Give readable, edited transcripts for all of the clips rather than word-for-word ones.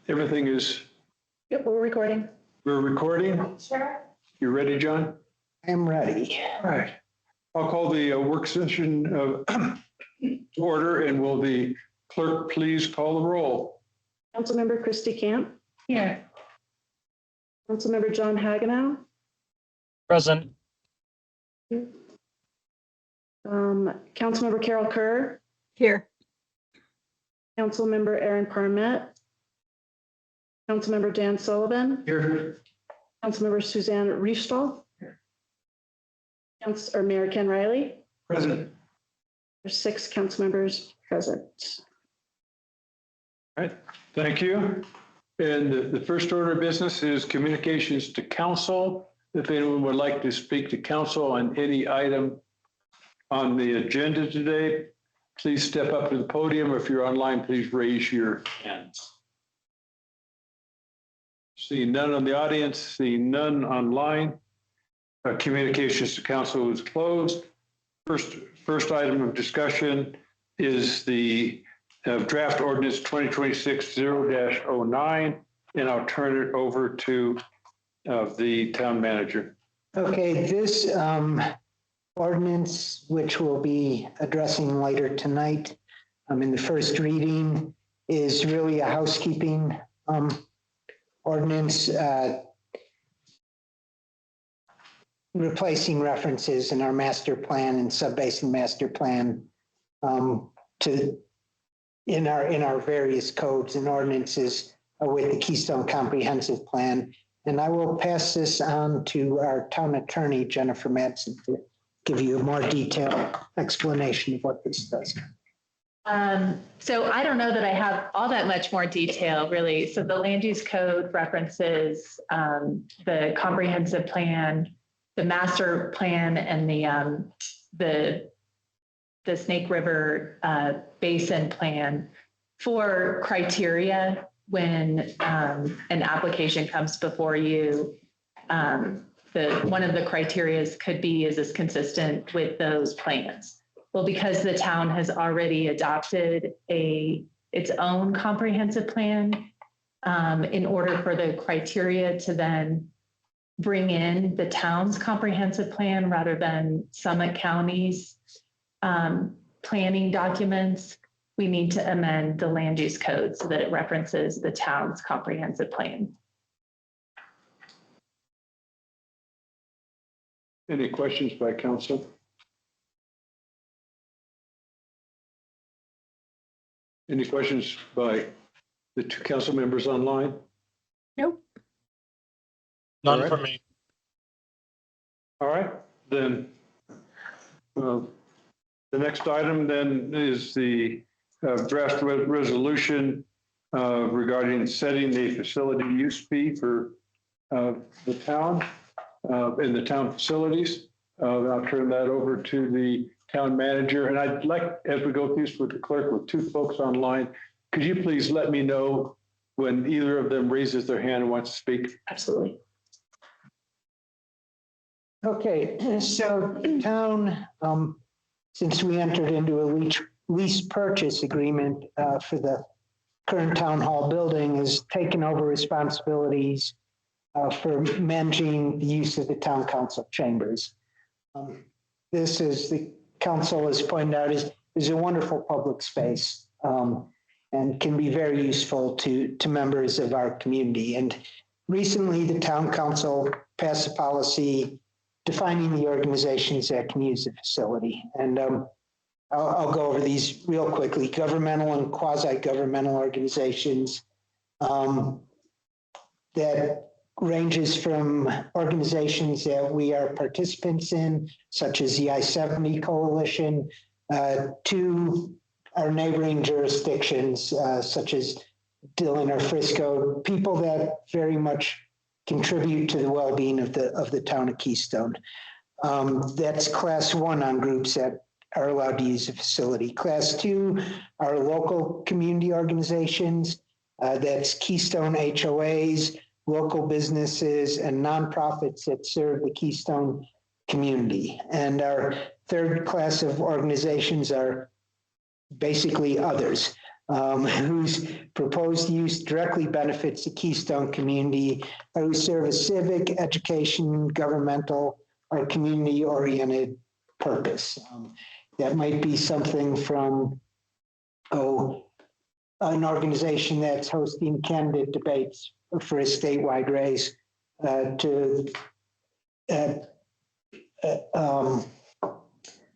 Everything is, Yep, we're recording. we're recording. Sure. You ready, John? I'm ready. All right. I'll call the work session to order, and will the clerk please call the roll? Councilmember Christy Camp, Here. Councilmember John Hagenow, Present. Councilmember Carol Kerr, Here. Councilmember Aaron Parmet, Councilmember Dan Sullivan, Here. Councilmember Suzanne Riefstall, or Mayor Ken Riley. Present. There's 6 council members present. All right, thank you. And the first order of business is communications to council. If anyone would like to speak to council on any item on the agenda today, please step up to the podium. If you're online, please raise your hands. Seeing none on the audience, seeing none online. Communications to council is closed. First item of discussion is the draft ordinance 2026-0-09, and I'll turn it over to the town manager. Okay, this ordinance, which we'll be addressing later tonight in the first reading, is really a housekeeping ordinance replacing references in our master plan and sub-basin master plan in our various codes and ordinances with the Keystone Comprehensive Plan. And I will pass this on to our town attorney, Jennifer Madsen, to give you a more detailed explanation of what this does. So I don't know that I have all that much more detail, really. So the land use code references the comprehensive plan, the master plan, and the Snake River Basin plan for criteria when an application comes before you. One of the criteria could be, is this consistent with those plans? Well, because the town has already adopted its own comprehensive plan, in order for the criteria to then bring in the town's comprehensive plan rather than Summit County's planning documents, we need to amend the land use code so that it references the town's comprehensive plan. Any questions by council? Any questions by the 2 council members online? Nope. None for me. All right, then the next item then is the draft resolution regarding setting the facility use fee for the town in the town facilities. I'll turn that over to the town manager. And I'd like, as we go through this with the clerk, with 2 folks online, could you please let me know when either of them raises their hand and wants to speak? Absolutely. Okay, so town, since we entered into a lease purchase agreement for the current town hall building, has taken over responsibilities for managing the use of the town council chambers. This, as the council has pointed out, is a wonderful public space and can be very useful to members of our community. And recently, the town council passed a policy defining the organizations that can use the facility. And I'll go over these real quickly. Governmental and quasi-governmental organizations that ranges from organizations that we are participants in, such as the I-70 Coalition, to our neighboring jurisdictions, such as Dillon or Frisco, people that very much contribute to the well-being of the town of Keystone. That's class 1 on groups that are allowed to use the facility. Class 2 are local community organizations. That's Keystone HOAs, local businesses, and nonprofits that serve the Keystone community. And our third class of organizations are basically others. whose proposed use directly benefits the Keystone community, or who serve a civic, education, governmental, or community-oriented purpose. That might be something from, an organization that's hosting candidate debates for a statewide race, to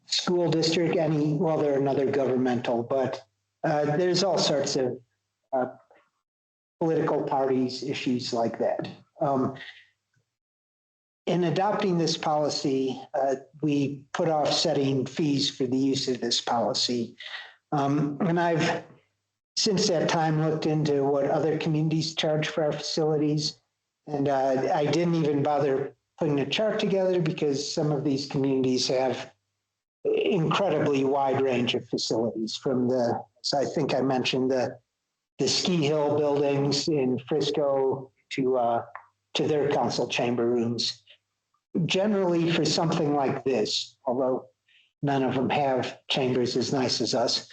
school district, they're another governmental, but there's all sorts of political parties, issues like that. In adopting this policy, we put off setting fees for the use of this policy. And I've, since that time, looked into what other communities charge for our facilities. And I didn't even bother putting a chart together because some of these communities have incredibly wide range of facilities, from so I think I mentioned the ski hill buildings in Frisco to their council chamber rooms. Generally, for something like this, although none of them have chambers as nice as us,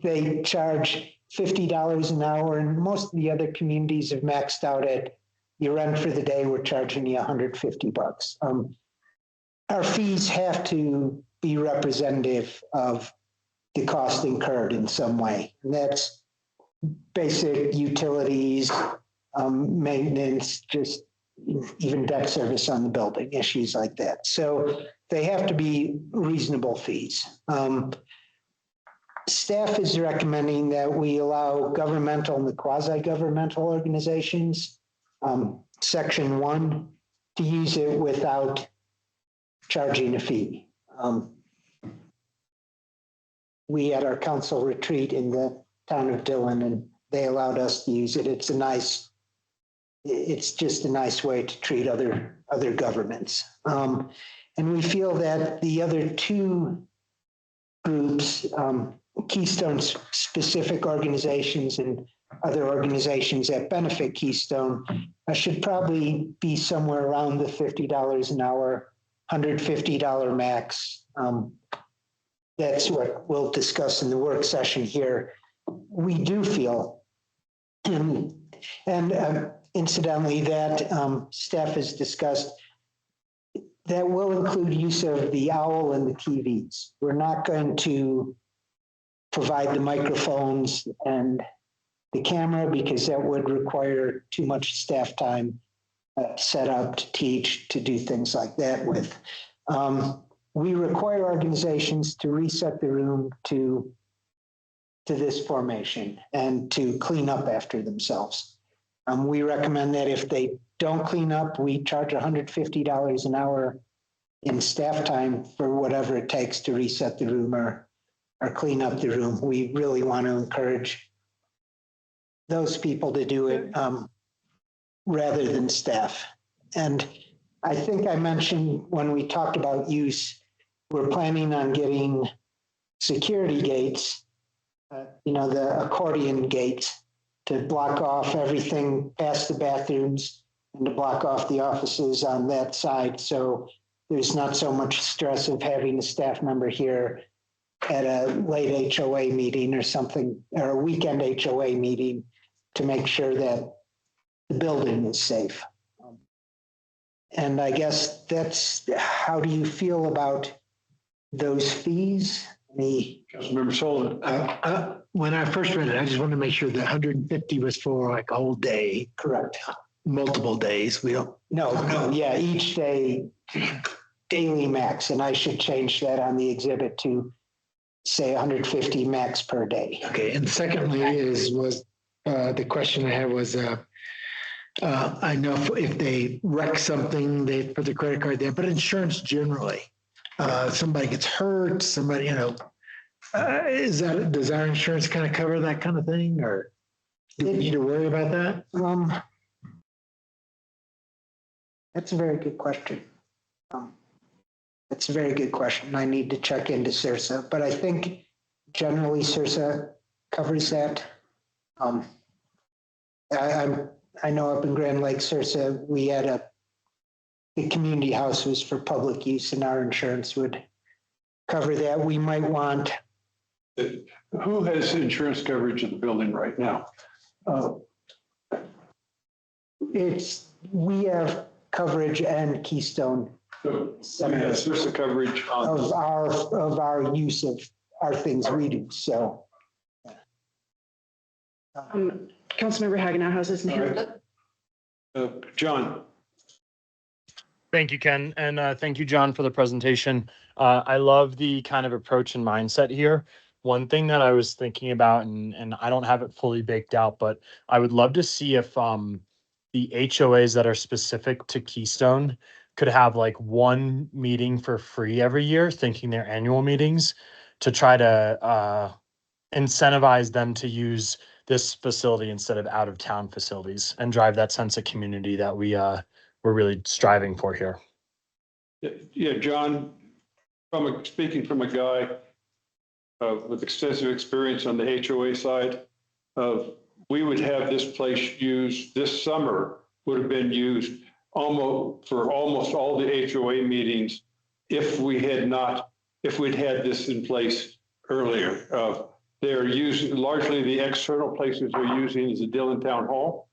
they charge $50 an hour, and most of the other communities have maxed out at your rent for the day. We're charging you $150. Our fees have to be representative of the cost incurred in some way. And that's basic utilities, maintenance, just even debt service on the building, issues like that. So they have to be reasonable fees. Staff is recommending that we allow governmental and the quasi-governmental organizations, Section 1, to use it without charging a fee. We had our council retreat in the town of Dillon, and they allowed us to use it. It's just a nice way to treat other governments. And we feel that the other two groups, Keystone specific organizations and other organizations that benefit Keystone, should probably be somewhere around the $50 an hour, $150 max. That's what we'll discuss in the work session here. We do feel, and incidentally, that staff has discussed, that will include use of the owl and the TVs. We're not going to provide the microphones and the camera because that would require too much staff time set up to teach, to do things like that with. We require organizations to reset the room to this formation and to clean up after themselves. We recommend that if they don't clean up, we charge $150 an hour in staff time for whatever it takes to reset the room or clean up the room. We really want to encourage those people to do it rather than staff. And I think I mentioned when we talked about use, we're planning on getting security gates, the accordion gates, to block off everything past the bathrooms and to block off the offices on that side. So there's not so much stress of having a staff member here at a late HOA meeting or something, or a weekend HOA meeting, to make sure that the building is safe. And I guess that's, how do you feel about those fees? Councilmember Sullivan. When I first read it, I just wanted to make sure that 150 was for like a whole day, Correct. multiple days. We don't. No, yeah, each day, daily max, and I should change that on the exhibit to say 150 max per day. Okay, and secondly the question I had was, I know if they wreck something, they put the credit card there, but insurance generally, somebody gets hurt, somebody, does our insurance kind of cover that kind of thing, or do we need to worry about that? That's a very good question. That's a very good question. I need to check into CIRSA, but I think generally CIRSA covers that. I know up in Grand Lake, CIRSA, we had the community house was for public use, and our insurance would cover that. We might want Who has insurance coverage of the building right now? We have coverage and Keystone So, yes, there's the coverage on. of our use of our things we do, so. Councilmember Hagenau has his hand up. John, Thank you, Ken. And thank you, John, for the presentation. I love the kind of approach and mindset here. One thing that I was thinking about, and I don't have it fully baked out, but I would love to see if the HOAs that are specific to Keystone could have like one meeting for free every year, thinking their annual meetings, to try to incentivize them to use this facility instead of out of town facilities and drive that sense of community that we're really striving for here. yeah, John, speaking from a guy with extensive experience on the HOA side, we would have this place used this summer, would have been used almost all the HOA meetings if we'd had this in place earlier. They're using, largely the external places they're using is the Dillon Town Hall.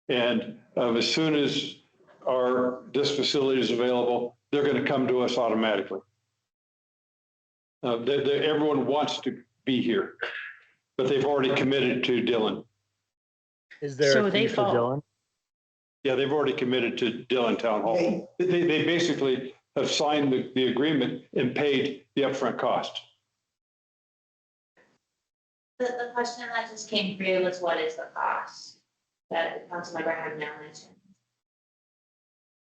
And as soon as this facility is available, they're going to come to us automatically. Everyone wants to be here, but they've already committed to Dillon. Is there So a they fee for fall- Dylan? Yeah, they've already committed to Dillon Town Hall. They basically have signed the agreement and paid the upfront cost. The question that just came through was what is the cost that Councilmember had now mentioned?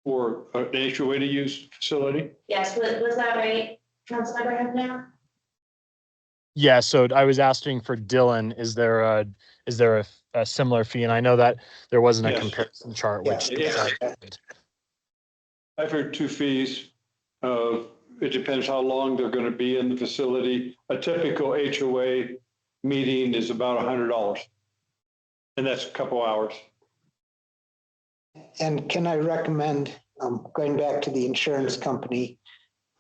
For an HOA to use facility? Yes, was that right, Councilmember had now? Yeah, so I was asking for Dylan, is there a similar fee? And I know that there wasn't a Yes. comparison chart, Yes. which Yes. I've heard 2 fees. It depends how long they're going to be in the facility. A typical HOA meeting is about $100. And that's a couple hours. And can I recommend, going back to the insurance company,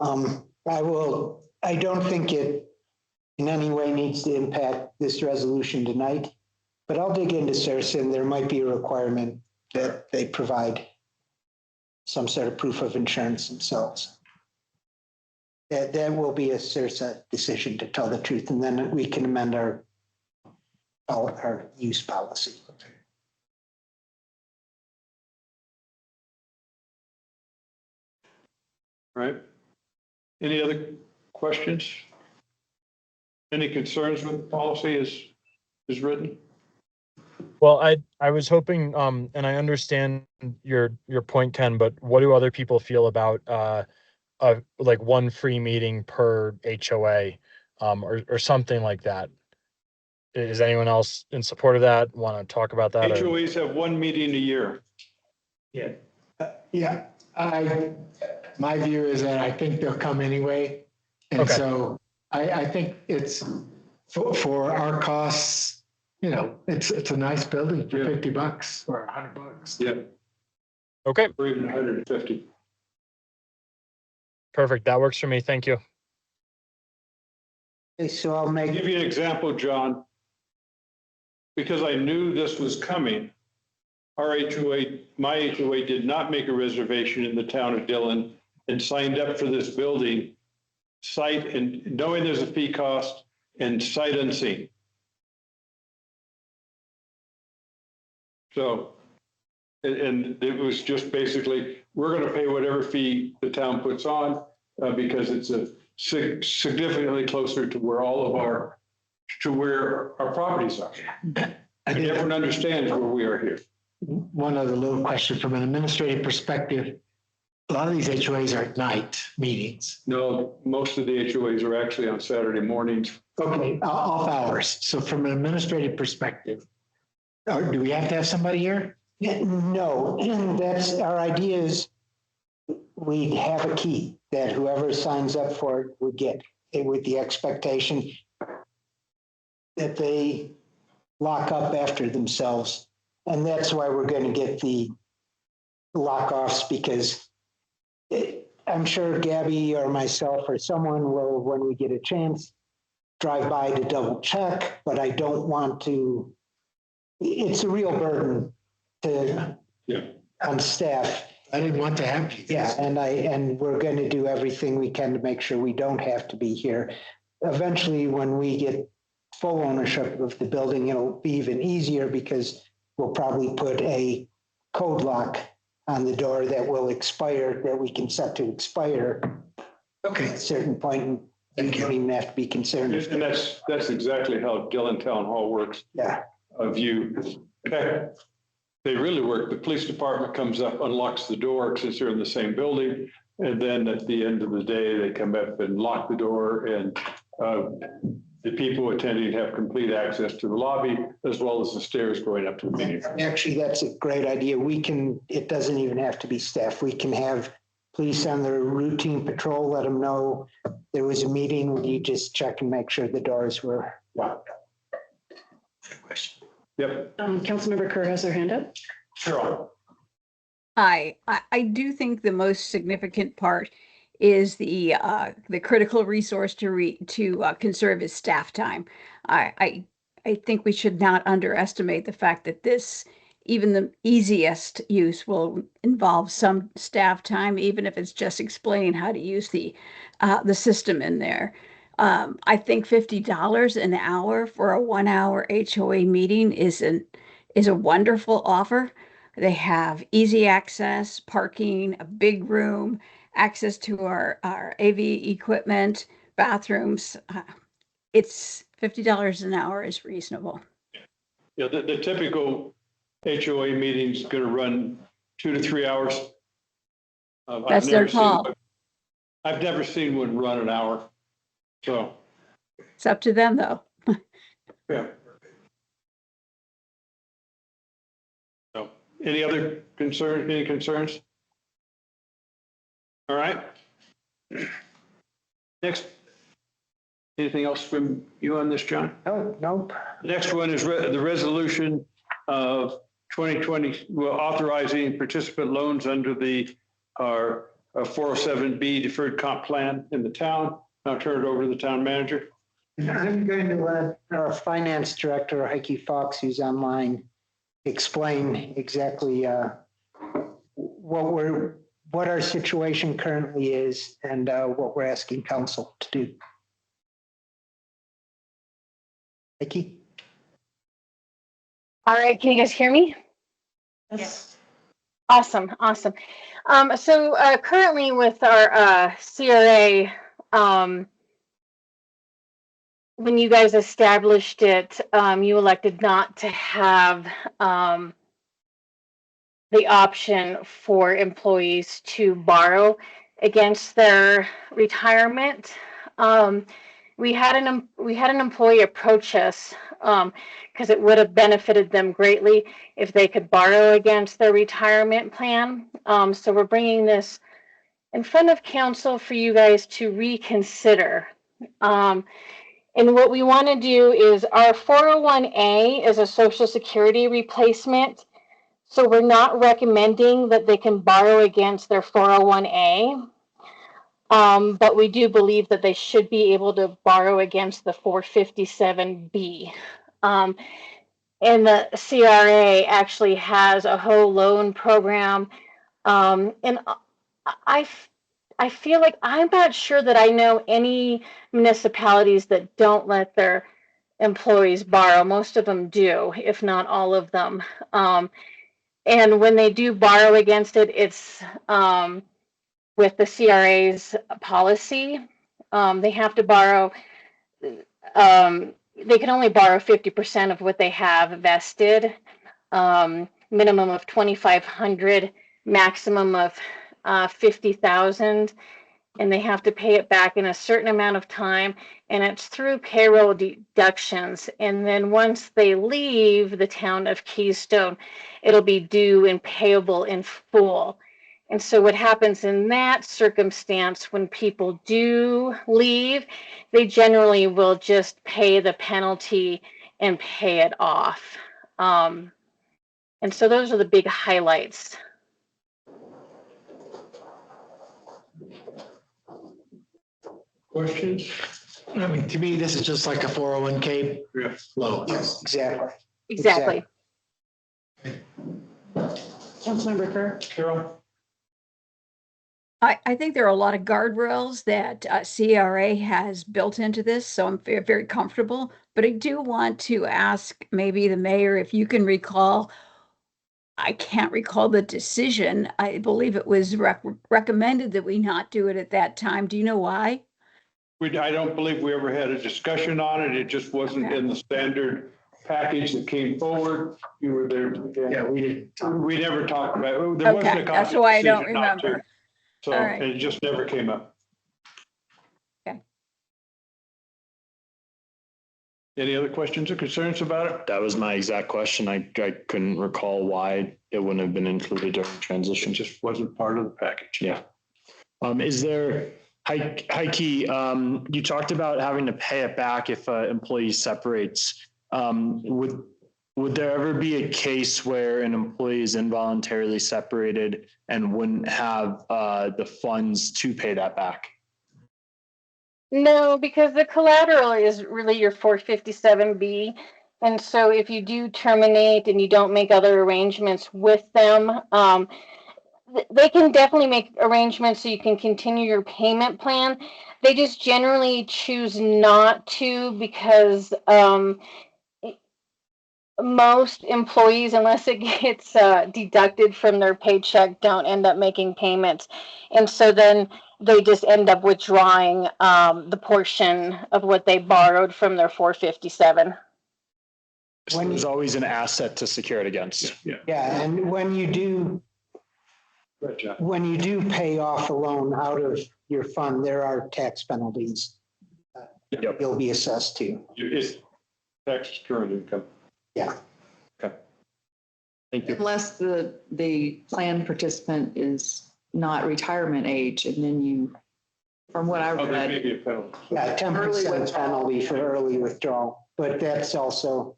I don't think it in any way needs to impact this resolution tonight, but I'll dig into CERS, and there might be a requirement that they provide some sort of proof of insurance themselves. That will be a CERS decision, to tell the truth, and then we can amend our use policy. Right? Any other questions? Any concerns with the policy as written? Well, I was hoping, and I understand your point, Ken, but what do other people feel about like one free meeting per HOA, or something like that? Is anyone else in support of that? Want to talk about that? Or? HOAs have 1 meeting a year. Yeah, my view is that I think they'll come anyway. And Okay. so I think it's for our costs, it's a nice building for Yeah. $50 or $100. Yeah. Okay, Or even 150. perfect. That works for me. Thank you. Okay, so I'll I'll make, give you an example, John. Because I knew this was coming, my HOA did not make a reservation in the town of Dillon and signed up for this building, sight and knowing there's a fee cost and sight unseen. So, and it was just basically, we're going to pay whatever fee the town puts on because it's a significantly closer to where our properties are. And everyone understands where we are here. One other little question from an administrative perspective. A lot of these HOAs are at night meetings. No, most of the HOAs are actually on Saturday mornings. Okay, off hours. So from an administrative perspective, do we have to have somebody here? no, that's, our idea is we have a key that whoever signs up for it would get, it with the expectation that they lock up after themselves. And that's why we're going to get the lock-offs, because I'm sure Gabby or myself or someone will, when we get a chance, drive by to double check, but I don't want to, it's a real burden to, Yeah. on staff. I didn't want to have you. Yeah, and we're going to do everything we can to make sure we don't have to be here. Eventually, when we get full ownership of the building, it'll be even easier because we'll probably put a code lock on the door that will expire, that we can set to expire at Okay, a certain point. And you don't even have to be concerned. And that's exactly how Dillon Town Hall works. Yeah, Of you, okay. They really work. The police department comes up, unlocks the door since they're in the same building. And then at the end of the day, they come up and lock the door, and the people attending have complete access to the lobby as well as the stairs going up to the meeting. actually, that's a great idea. We can, it doesn't even have to be staff. We can have police on their routine patrol, let them know there was a meeting. Would you just check and make sure the doors were locked? Yep, Councilmember Kerr has their hand up. sure. Hi, I do think the most significant part is the critical resource to conserve is staff time. I think we should not underestimate the fact that this, even the easiest use, will involve some staff time, even if it's just explaining how to use the system in there. I think $50 an hour for a 1-hour HOA meeting is a wonderful offer. They have easy access, parking, a big room, access to our AV equipment, bathrooms. It's $50 an hour is reasonable. Yeah, the typical HOA meeting's gonna run 2 to 3 hours. That's their call. I've never seen one run an hour. So, It's up to them, though. yeah. So, any other concerns? All right. Next, anything else from you on this, John? Oh, nope. Next one is the resolution of 2020, authorizing participant loans under our 407B deferred comp plan in the town. I'll turn it over to the town manager. I'm going to let our finance director, Heike Fox, who's online, explain exactly what our situation currently is and what we're asking council to do. Heike? All right, can you guys hear me? Yes. Awesome. So currently with our CRA, when you guys established it, you elected not to have the option for employees to borrow against their retirement. We had an employee approach us because it would have benefited them greatly if they could borrow against their retirement plan. So we're bringing this in front of council for you guys to reconsider. And what we want to do is our 401A is a Social Security replacement. So we're not recommending that they can borrow against their 401A. But we do believe that they should be able to borrow against the 457B. And the CRA actually has a whole loan program. And I feel like I'm not sure that I know any municipalities that don't let their employees borrow. Most of them do, if not all of them. And when they do borrow against it, it's with the CRA's policy. They have to borrow, they can only borrow 50% of what they have vested, minimum of 2,500, maximum of 50,000, and they have to pay it back in a certain amount of time, and it's through payroll deductions. And then once they leave the town of Keystone, it'll be due and payable in full. And so what happens in that circumstance, when people do leave, they generally will just pay the penalty and pay it off. And so those are the big highlights. Questions? I mean, to me, this is just like a 401k Yeah. loan. Yes, exactly. Exactly. Councilmember Kerr. Carol? I think there are a lot of guardrails that CRA has built into this, so I'm very, very comfortable. But I do want to ask maybe the mayor if you can recall. I can't recall the decision. I believe it was recommended that we not do it at that time. Do you know why? I don't believe we ever had a discussion on it. It just wasn't Okay. in the standard package that came forward. You were there. Yeah, we didn't. We never talked about it. There wasn't a Okay, that's why I don't decision not to. remember. So All right. it just never came up. Okay. Any other questions or concerns about it? That was my exact question. I couldn't recall why it wouldn't have been included during It transition. just wasn't part of the package. Yeah. Is there, Heike, you talked about having to pay it back if an employee separates. Would there ever be a case where an employee is involuntarily separated and wouldn't have the funds to pay that back? No, because the collateral is really your 457B. And so if you do terminate and you don't make other arrangements with them, they can definitely make arrangements so you can continue your payment plan. They just generally choose not to because most employees, unless it gets deducted from their paycheck, don't end up making payments. And so then they just end up withdrawing the portion of what they borrowed from their 457. So there's always an asset to secure it against. Yeah. Yeah, and when you do Right, John. pay off a loan out of your fund, there are tax penalties Yep. you'll be assessed to. It's tax current income. Yeah. Okay. Thank you. Unless the plan participant is not retirement age, and then you, from what I Oh, there may read, be a penalty. Yeah, 10% penalty for early withdrawal, but that's also,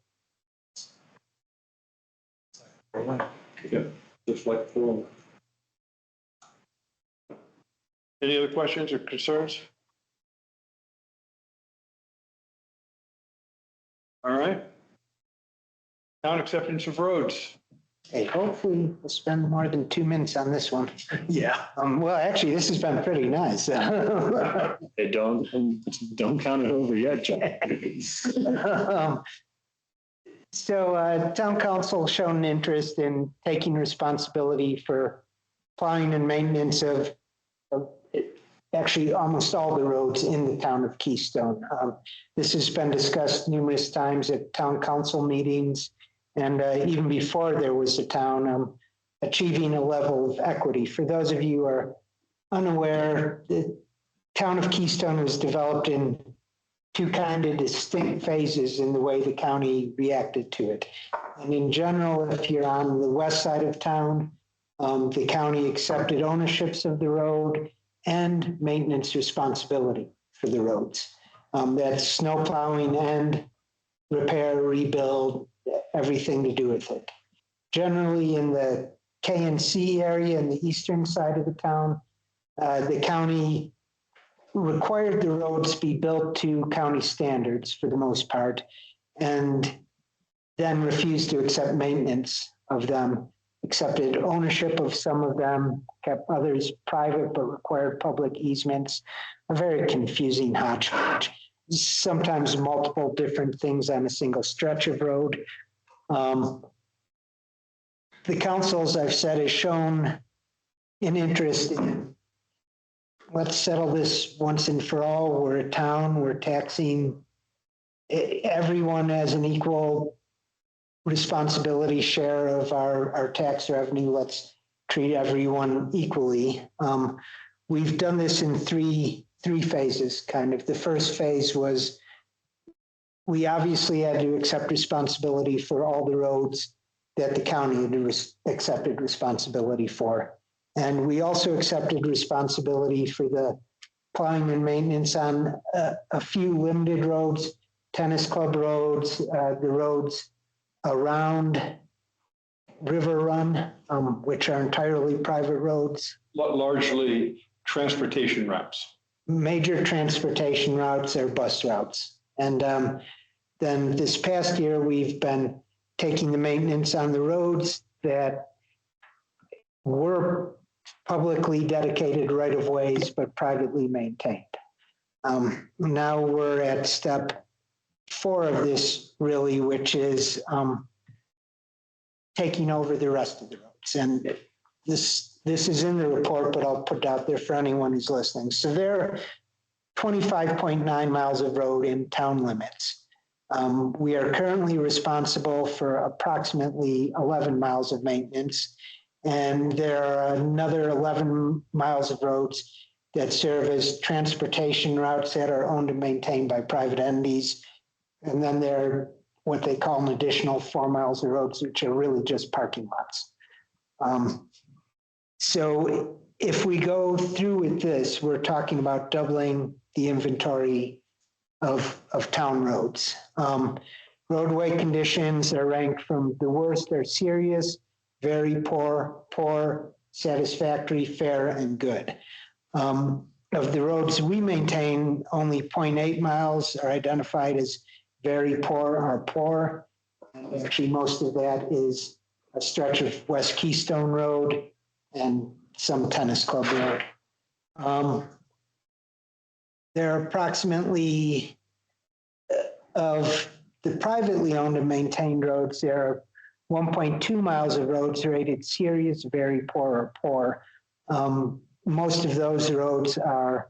Yeah, just like for. Any other questions or concerns? All right. Town acceptance of roads. hey, hopefully we'll spend more than 2 minutes on this one. Yeah. Well, actually, this has been pretty nice. Hey, don't count it over yet, John. Town council shown interest in taking responsibility for plowing and maintenance of actually almost all the roads in the town of Keystone. This has been discussed numerous times at town council meetings, and even before there was a town, achieving a level of equity. For those of you who are unaware, the town of Keystone was developed in two kind of distinct phases in the way the county reacted to it. And in general, if you're on the west side of town, the county accepted ownerships of the road and maintenance responsibility for the roads. That's snow plowing and repair, rebuild, everything to do with it. Generally in the K and C area in the eastern side of the town, the county required the roads be built to county standards for the most part, and then refused to accept maintenance of them, accepted ownership of some of them, kept others private, but required public easements. A very confusing hodgepodge. Sometimes multiple different things on a single stretch of road. The council, as I've said, has shown an interest in let's settle this once and for all. We're a town, we're taxing everyone as an equal responsibility share of our tax revenue. Let's treat everyone equally. We've done this in three phases, kind of. The first phase was we obviously had to accept responsibility for all the roads that the county had accepted responsibility for. And we also accepted responsibility for the plowing and maintenance on a few limited roads, tennis club roads, the roads around River Run, which are entirely private roads. Largely transportation routes. major transportation routes are bus routes. And then this past year, we've been taking the maintenance on the roads that were publicly dedicated right-of-ways, but privately maintained. Now we're at step 4 of this, really, which is taking over the rest of the roads. And this is in the report, but I'll put it out there for anyone who's listening. So there are 25.9 miles of road in town limits. We are currently responsible for approximately 11 miles of maintenance, and there are another 11 miles of roads that serve as transportation routes that are owned and maintained by private entities. And then there are what they call an additional 4 miles of roads, which are really just parking lots. So if we go through with this, we're talking about doubling the inventory of town roads. Roadway conditions are ranked from the worst are serious, very poor, poor, satisfactory, fair, and good. Of the roads we maintain, only 0.8 miles are identified as very poor or poor. Actually, most of that is a stretch of West Keystone Road and some tennis club road. There are approximately, of the privately owned and maintained roads, there are 1.2 miles of roads rated serious, very poor, or poor. Most of those roads are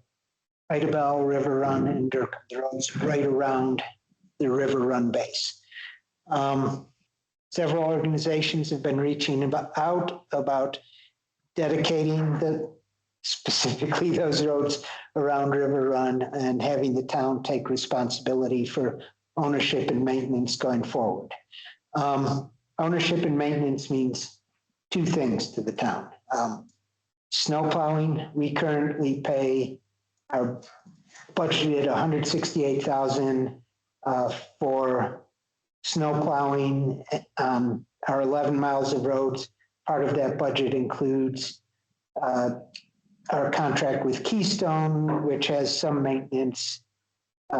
Idabel, River Run, and Durham, the roads right around the River Run base. Several organizations have been reaching out about dedicating specifically those roads around River Run and having the town take responsibility for ownership and maintenance going forward. Ownership and maintenance means 2 things to the town. Snow plowing, we currently pay our budgeted $168,000 for snow plowing our 11 miles of roads. Part of that budget includes our contract with Keystone, which has some maintenance,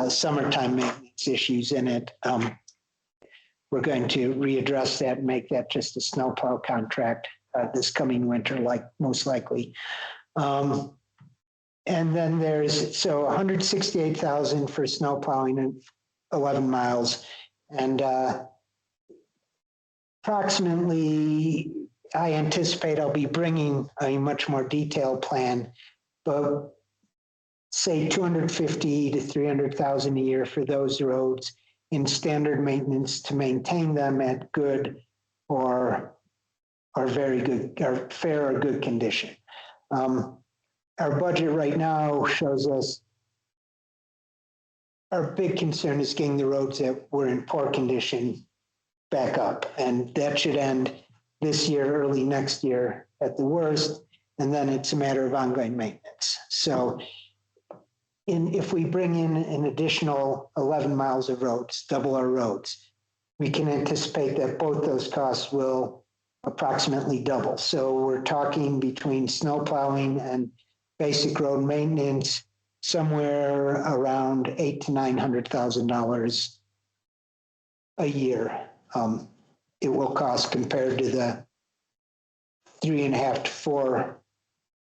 summertime maintenance issues in it. We're going to readdress that and make that just a snowplow contract this coming winter, most likely. And then there's, so $168,000 for snow plowing and 11 miles. And approximately, I anticipate I'll be bringing a much more detailed plan, but say $250,000 to $300,000 a year for those roads in standard maintenance to maintain them at good or very good, or fair or good condition. Our budget right now shows us our big concern is getting the roads that were in poor condition back up, and that should end this year, early next year at the worst, and then it's a matter of ongoing maintenance. So if we bring in an additional 11 miles of roads, double our roads, we can anticipate that both those costs will approximately double. So we're talking between snow plowing and basic road maintenance, somewhere around $800,000 to $900,000 a year. It will cost compared to the $350,000 to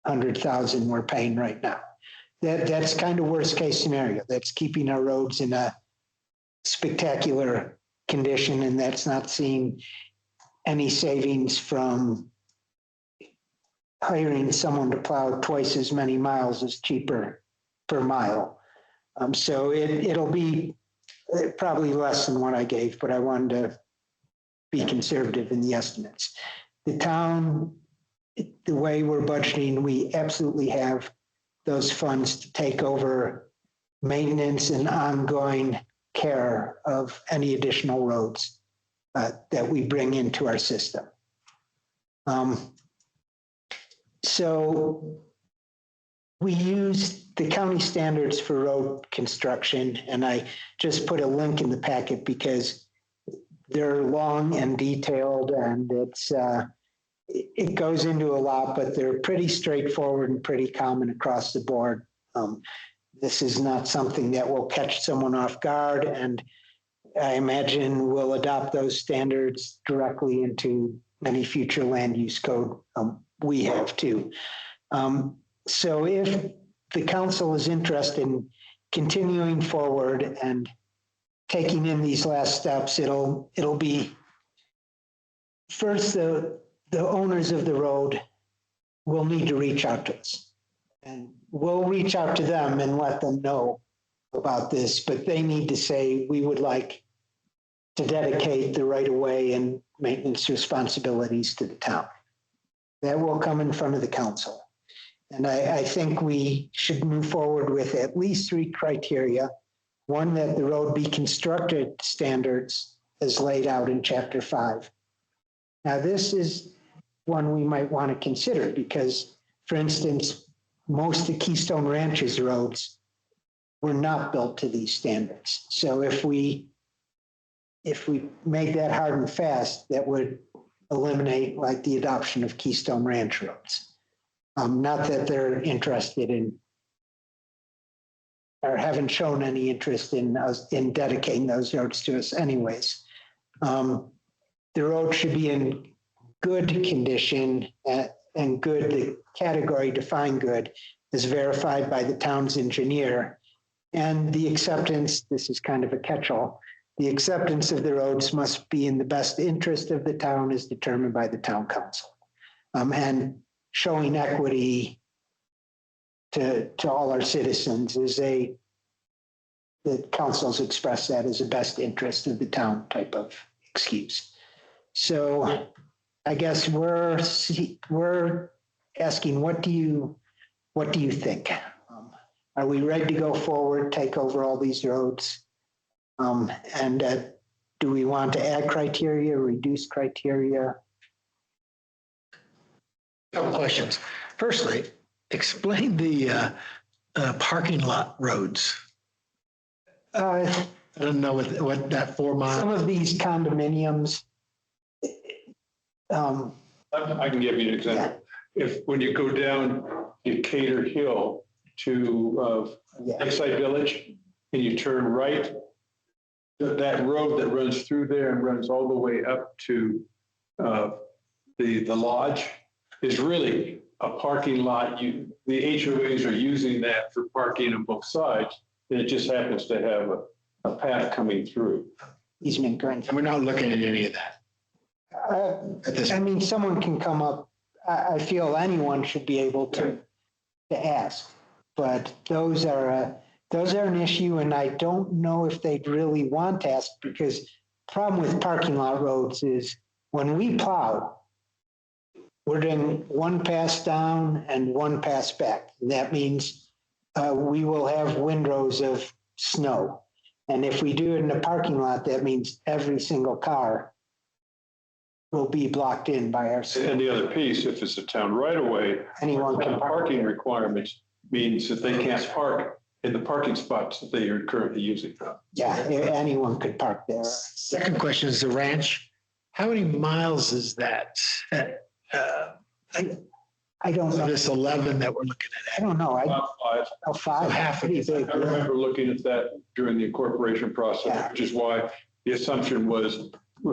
$400,000 we're paying right now. That's kind of worst case scenario. That's keeping our roads in a spectacular condition, and that's not seeing any savings from hiring someone to plow twice as many miles as cheaper per mile. So it'll be probably less than what I gave, but I wanted to be conservative in the estimates. The town, the way we're budgeting, we absolutely have those funds to take over maintenance and ongoing care of any additional roads that we bring into our system. So we use the county standards for road construction, and I just put a link in the packet because they're long and detailed, and it goes into a lot, but they're pretty straightforward and pretty common across the board. This is not something that will catch someone off guard, and I imagine we'll adopt those standards directly into any future land use code we have too. So if the council is interested in continuing forward and taking in these last steps, it'll be first the owners of the road will need to reach out to us. And we'll reach out to them and let them know about this, but they need to say, we would like to dedicate the right of way and maintenance responsibilities to the town. That will come in front of the council. And I think we should move forward with at least 3 criteria. One, that the road be constructed to standards as laid out in Chapter 5. Now, this is one we might want to consider because, for instance, most of Keystone Ranch's roads were not built to these standards. So if we made that hard and fast, that would eliminate like the adoption of Keystone Ranch roads. Not that they're interested in or haven't shown any interest in us in dedicating those roads to us anyways. The road should be in good condition and good, the category defined good is verified by the town's engineer. And the acceptance, this is kind of a catch-all, the acceptance of the roads must be in the best interest of the town as determined by the town council. And showing equity to all our citizens is the council's expressed that as a best interest of the town type of excuse. So I guess we're asking, what do you think? Are we ready to go forward, take over all these roads? And do we want to add criteria, reduce criteria? Couple questions. Firstly, explain the parking lot roads. I don't know what that 4 mile. Some of these condominiums. I can give you an example. When you go down Decatur Hill to Lakeside Village and you turn right, that road that runs through there and runs all the way up to the lodge is really a parking lot. The HOAs are using that for parking on both sides, and it just happens to have a path coming through. Easement grant. And we're not looking at any of that. I mean, someone can come up, I feel anyone should be able to ask, but those are an issue, and I don't know if they'd really want to ask, because the problem with parking lot roads is when we plow, we're doing 1 pass down and 1 pass back. That means we will have windrows of snow. And if we do it in a parking lot, that means every single car will be blocked in by our. And the other piece, if it's a town right away, Anyone can park. parking requirements means that they can't park in the parking spots that they are currently using. Yeah, anyone could park there. Second question is the ranch. How many miles is that? I don't know. This 11 that we're looking I don't know. About 5. Oh, 5. So half of it. Pretty big. I remember looking at that during the incorporation process, Yeah. which is why the assumption was,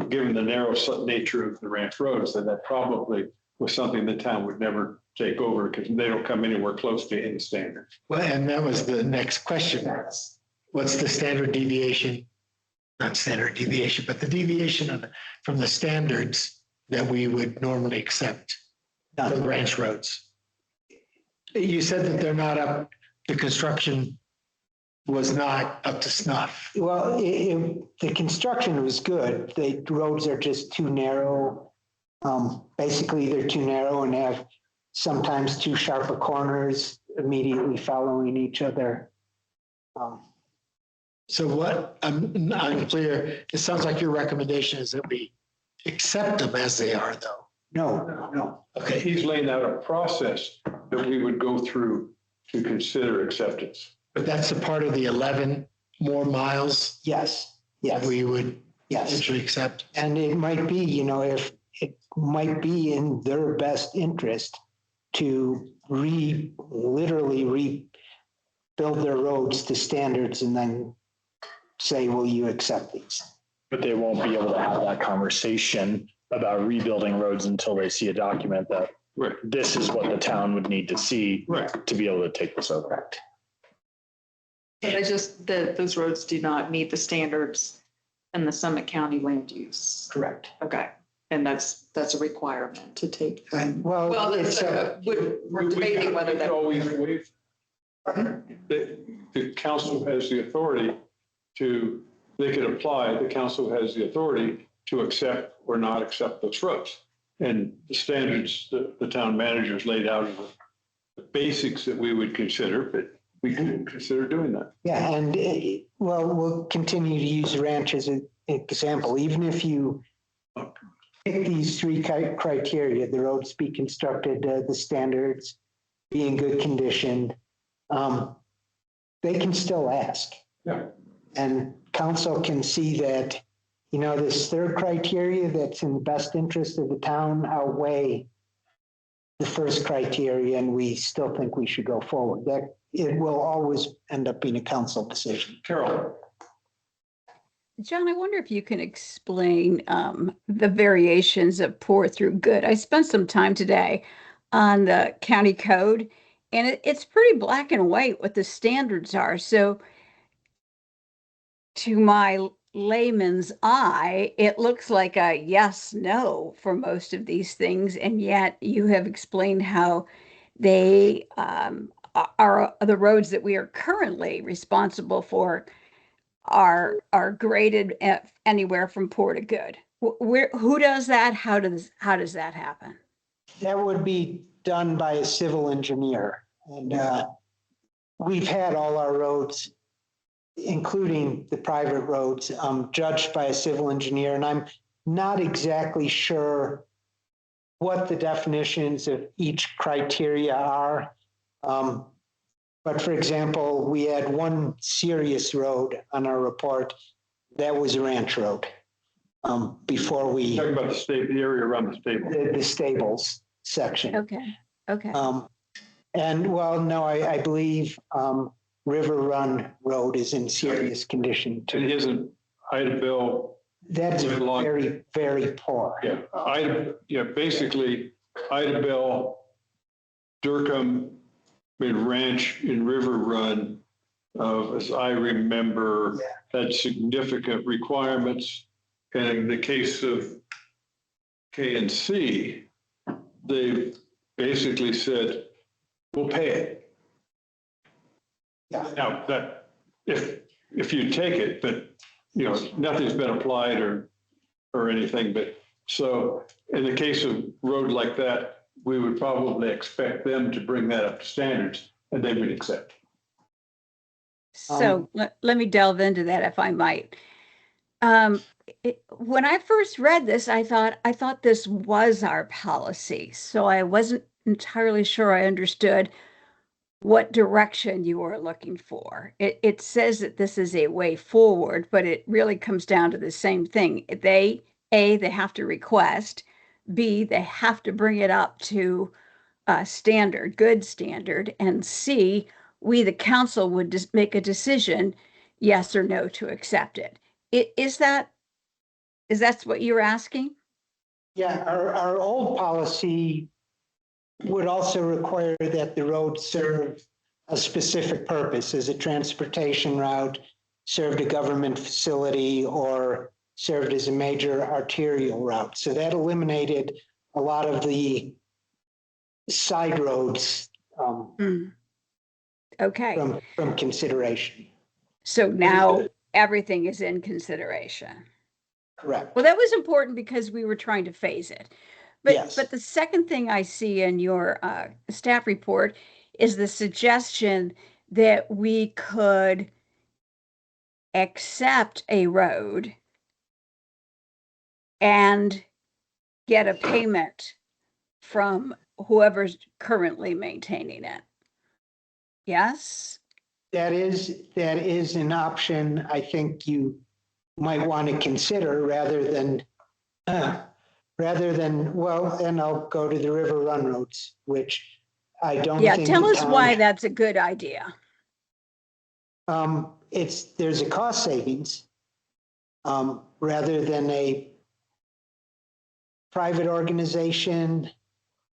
given the narrow nature of the ranch roads, that probably was something the town would never take over because they don't come anywhere close to any standard. Well, and that was the next question. What's the standard deviation? Not standard deviation, but the deviation from the standards that we would normally accept for the ranch roads. You said that they're not up, the construction was not up to snuff. Well, the construction was good. The roads are just too narrow. Basically, they're too narrow and have sometimes too sharp of corners immediately following each other. So what, I'm unclear. It sounds like your recommendation is that we accept them as they are, though. No. Okay. He's laying out a process that we would go through to consider acceptance. But that's a part of the 11 more miles Yes. that we would Yes. actually accept. And it might be, if it might be in their best interest to literally build their roads to standards and then say, will you accept these? But they won't be able to have that conversation about rebuilding roads until they see a document that Right. this is what the town would need to see Right. to be able to take this over. But I just, those roads do not meet the standards in the Summit County land use. Correct. Okay, and that's a requirement to take. Well, Well, it's, we're debating whether We that. always waive. The council has the authority to, they could apply, the council has the authority to accept or not accept those roads. And the standards the town managers laid out are the basics that we would consider, but we could consider doing that. yeah, and well, we'll continue to use ranch as an example. Even if you pick these three criteria, the roads be constructed, the standards be in good condition, they can still ask. Yeah. And council can see that, you know, this third criteria that's in the best interest of the town outweigh the first criteria, and we still think we should go forward. That it will always end up being a council decision. Carol. John, I wonder if you can explain the variations of poor through good. I spent some time today on the county code, and it's pretty black and white what the standards are. So to my layman's eye, it looks like a yes, no for most of these things. And yet you have explained how they are the roads that we are currently responsible for are graded at anywhere from poor to good. Who does that? How does that happen? That would be done by a civil engineer. And we've had all our roads, including the private roads, judged by a civil engineer. And I'm not exactly sure what the definitions of each criteria are. But for example, we had one serious road on our report that was a ranch road before we. Talking about the area around the stable. The stables section. Okay. And well, no, I believe River Run Road is in serious condition too. It isn't Idabel. That's very, very poor. Yeah, basically Idabel, Durham, Ranch and River Run, as I remember, had significant requirements. And in the case of KNC, they basically said, we'll pay it. Yeah. Now that if you take it, but you know, nothing's been applied or anything, but so in the case of road like that, we would probably expect them to bring that up to standards and they would accept. So let me delve into that if I might. When I first read this, I thought this was our policy. So I wasn't entirely sure I understood what direction you were looking for. It says that this is a way forward, but it really comes down to the same thing. They have to request, B, they have to bring it up to standard, good standard, and C, we, the council, would just make a decision, yes or no, to accept it. Is that what you're asking? Yeah, our old policy would also require that the road serve a specific purpose as a transportation route, served a government facility, or served as a major arterial route. So that eliminated a lot of the side roads Okay. from consideration. So now everything is in consideration. Correct. Well, that was important because we were trying to phase it. But Yes. but the second thing I see in your staff report is the suggestion that we could accept a road and get a payment from whoever's currently maintaining it. Yes? That is an option I think you might want to consider rather than, well, and I'll go to the River Run roads, which I don't think. Yeah, tell the us town- why that's a good idea. there's a cost savings, rather than a private organization.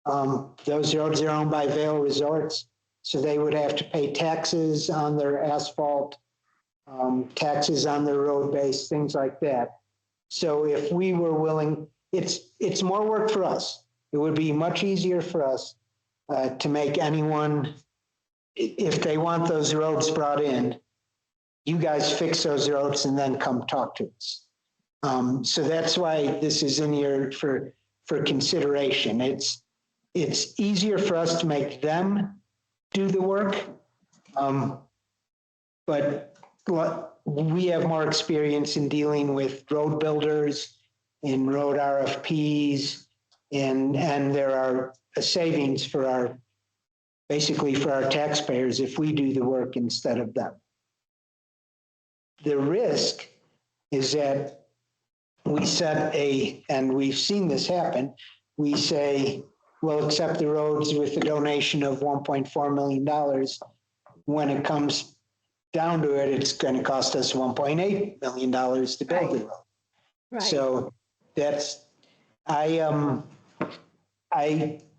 Those roads are owned by Vail Resorts, so they would have to pay taxes on their asphalt, taxes on their road base, things like that. So if we were willing, it's more work for us. It would be much easier for us to make anyone, if they want those roads brought in, you guys fix those roads and then come talk to us. So that's why this is in here for consideration. It's easier for us to make them do the work. But we have more experience in dealing with road builders, in road RFPs, and there are savings for basically for our taxpayers if we do the work instead of them. The risk is that we set and we've seen this happen, we say, we'll accept the roads with a donation of $1.4 million. When it comes down to it, it's going to cost us $1.8 million to build the road. Right. So that's, I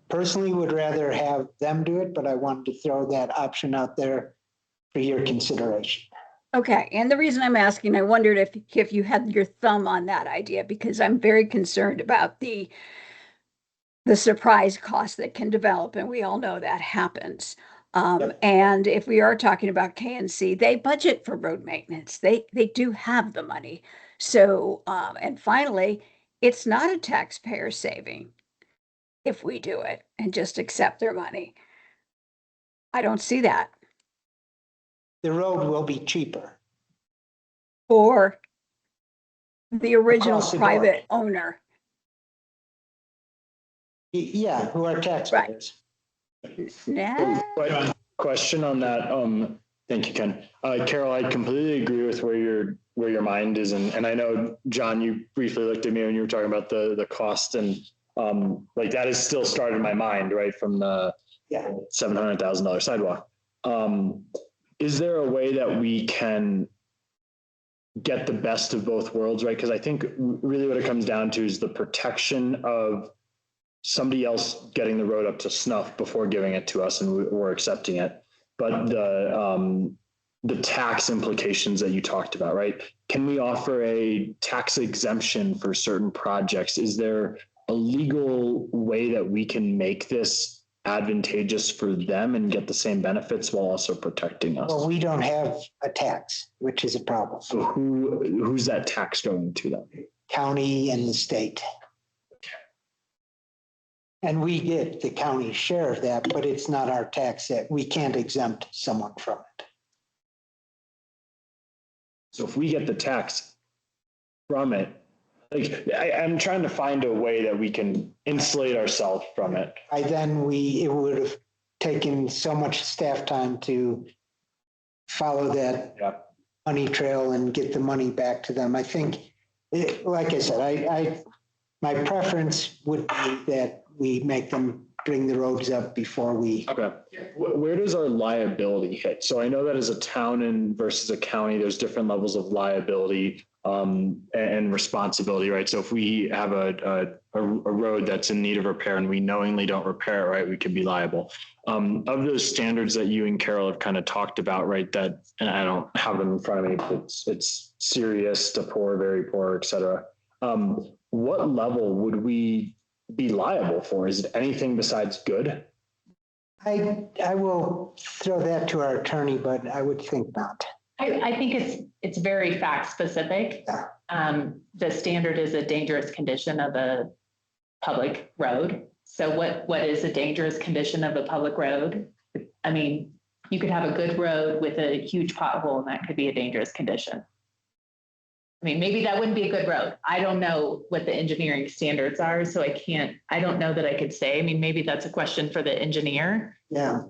personally would rather have them do it, but I wanted to throw that option out there for your consideration. Okay, and the reason I'm asking, I wondered if you had your thumb on that idea, because I'm very concerned about the surprise cost that can develop, and we all know that happens. Yep. And if we are talking about KNC, they budget for road maintenance. They do have the money. So, and finally, it's not a taxpayer saving if we do it and just accept their money. I don't see that. The road will be cheaper. Or the original Across the private board. owner. Yeah, who are taxpayers. Nah. But question on that. Thank you, Ken. Carol, I completely agree with where your mind is, and I know, John, you briefly looked at me when you were talking about the cost, and like that is still started in my mind, right, from the $700,000 sidewalk. Is there a way that we can get the best of both worlds, right? Because I think really what it comes down to is the protection of somebody else getting the road up to snuff before giving it to us, and we're accepting it. But the tax implications that you talked about, right? Can we offer a tax exemption for certain projects? Is there a legal way that we can make this advantageous for them and get the same benefits while also protecting us? Well, we don't have a tax, which is a problem. So who's that tax going to then? County and the state. And we get the county share of that, but it's not our tax that we can't exempt someone from it. So if we get the tax from it, like I'm trying to find a way that we can insulate ourselves from it. It would have taken so much staff time to follow that money trail and get the money back to them. I think, like I said, my preference would be that we make them bring the roads up before we. Okay. Where does our liability hit? So I know that as a town and versus a county, there's different levels of liability and responsibility, right? So if we have a road that's in need of repair and we knowingly don't repair it, right, we could be liable. Of those standards that you and Carol have kind of talked about, right, that, and I don't have them in front of me, but it's serious to poor, very poor, et cetera. What level would we be liable for? Is it anything besides good? I will throw that to our attorney, but I would think not. I think it's very fact specific. The standard is a dangerous condition of a public road. So what is a dangerous condition of a public road? I mean, you could have a good road with a huge pothole and that could be a dangerous condition. I mean, maybe that wouldn't be a good road. I don't know what the engineering standards are, so I don't know that I could say. I mean, maybe that's a question for the engineer. Yeah.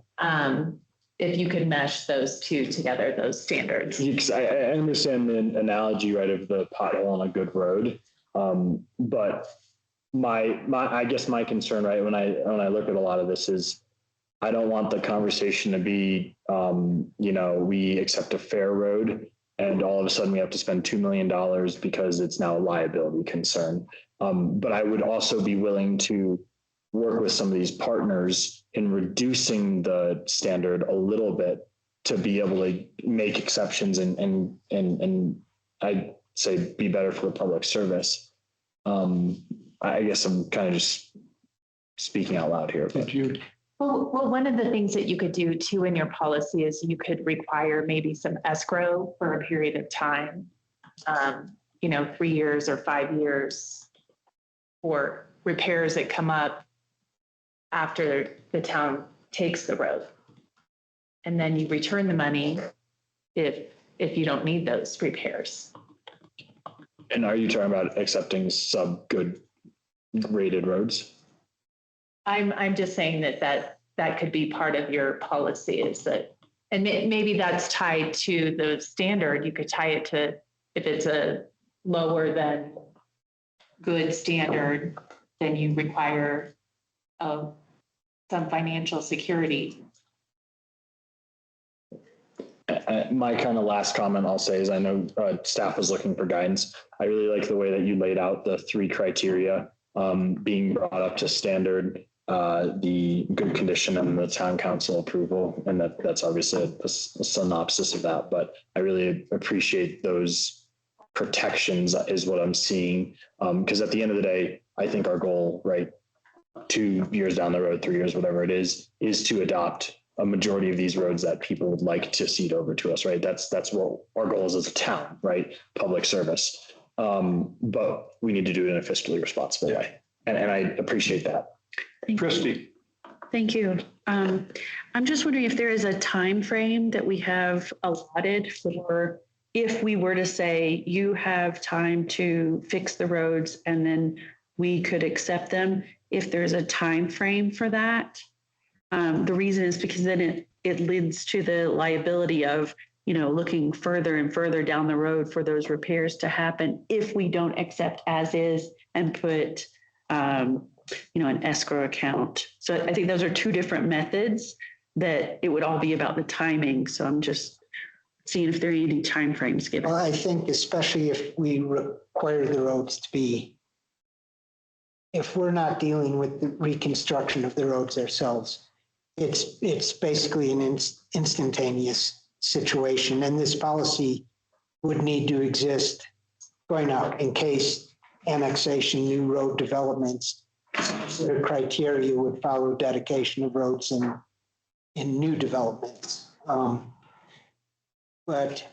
If you could mesh those two together, those standards. I understand the analogy, right, of the pothole on a good road. But I guess my concern, right, when I look at a lot of this is I don't want the conversation to be, we accept a fair road and all of a sudden we have to spend $2 million because it's now a liability concern. But I would also be willing to work with some of these partners in reducing the standard a little bit to be able to make exceptions and I'd say be better for the public service. I guess I'm kind of just speaking out loud here. But. Well, one of the things that you could do too in your policy is you could require maybe some escrow for a period of time, 3 years or 5 years for repairs that come up after the town takes the road. And then you return the money if you don't need those repairs. And are you talking about accepting sub-good rated roads? I'm just saying that could be part of your policy is that, and maybe that's tied to the standard. You could tie it to if it's a lower than good standard, then you require some financial security. My kind of last comment I'll say is I know staff was looking for guidance. I really like the way that you laid out the 3 criteria being brought up to standard, the good condition and the town council approval. And that's obviously a synopsis of that, but I really appreciate those protections is what I'm seeing. Because at the end of the day, I think our goal, right, 2 years down the road, 3 years, whatever it is to adopt a majority of these roads that people would like to cede over to us, right? That's what our goal is as a town, right? Public service. But we need to do it in a fiscally responsible way. And I appreciate that. Christie. Thank you. I'm just wondering if there is a time frame that we have allotted for if we were to say you have time to fix the roads and then we could accept them, if there's a time frame for that. The reason is because then it leads to the liability of, looking further and further down the road for those repairs to happen if we don't accept as is and put, an escrow account. So I think those are 2 different methods that it would all be about the timing. So I'm just seeing if there are any timeframes given. Well, I think especially if we require the roads to be, if we're not dealing with the reconstruction of the roads ourselves, it's basically an instantaneous situation. And this policy would need to exist going out in case annexation, new road developments, the criteria would follow dedication of roads in new developments. But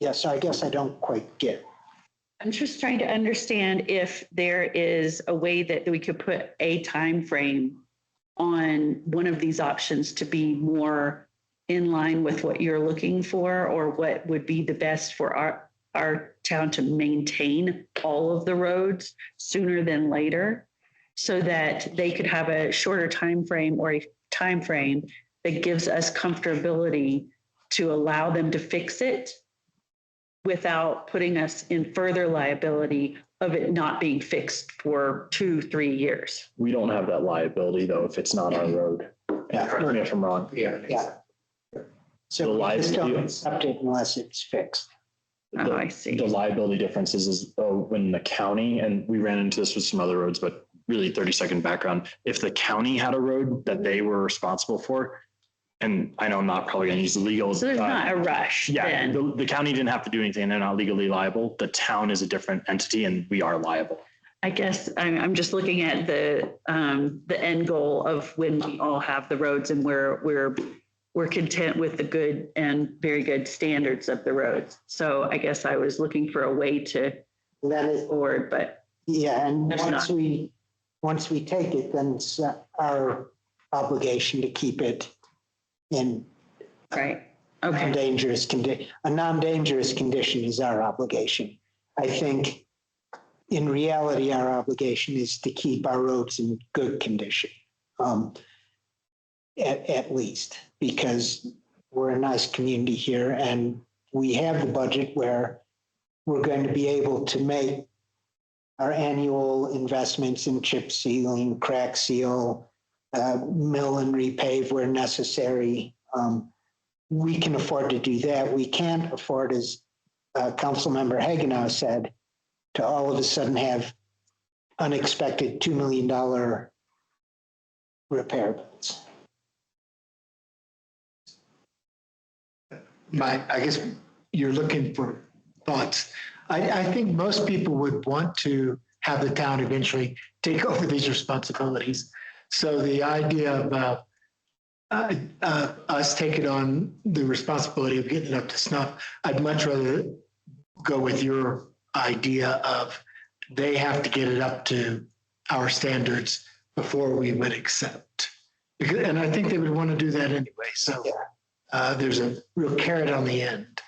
yeah, so I guess I don't quite get. I'm just trying to understand if there is a way that we could put a time frame on one of these options to be more in line with what you're looking for, or what would be the best for our town to maintain all of the roads sooner than later, so that they could have a shorter time frame or a time frame that gives us comfortability to allow them to fix it without putting us in further liability of it not being fixed for 2-3 years. We don't have that liability though if it's not our road. Yeah. Correct me if I'm wrong. Yeah. So we just don't accept it unless it's fixed. Oh, I see. The liability difference is when the county, and we ran into this with some other roads, but really 30-second background. If the county had a road that they were responsible for, and I know I'm not probably going to use the legal. So there's not a rush. Yeah, then. the county didn't have to do anything. They're not legally liable. The town is a different entity and we are liable. I guess I'm just looking at the end goal of when we all have the roads and we're content with the good and very good standards of the roads. So I guess I was looking for a way to move forward, but yeah, and there's once we take it, then it's our obligation to keep it in right. Okay. non-dangerous condition. A non-dangerous condition is our obligation. I think in reality, our obligation is to keep our roads in good condition, at least, because we're a nice community here and we have the budget where we're going to be able to make our annual investments in chip sealing, crack seal, mill and repave where necessary. We can afford to do that. We can't afford, as Councilmember Hagenow said, to all of a sudden have unexpected $2 million repair bills. I guess you're looking for thoughts. I think most people would want to have the town eventually take over these responsibilities. So the idea of us taking on the responsibility of getting it up to snuff, I'd much rather go with your idea of they have to get it up to our standards before we would accept. And I think they would want to do that anyway. So there's a real carrot on the end.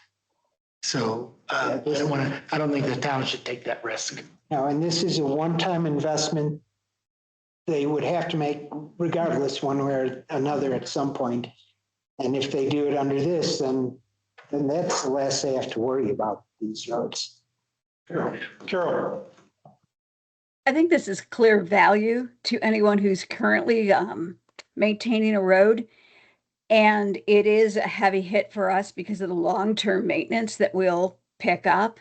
So I don't think the town should take that risk. Now, and this is a one-time investment they would have to make regardless, one way or another at some point. And if they do it under this, then that's the last they have to worry about, these roads. Carol. I think this is clear value to anyone who's currently maintaining a road. And it is a heavy hit for us because of the long-term maintenance that we'll pick up.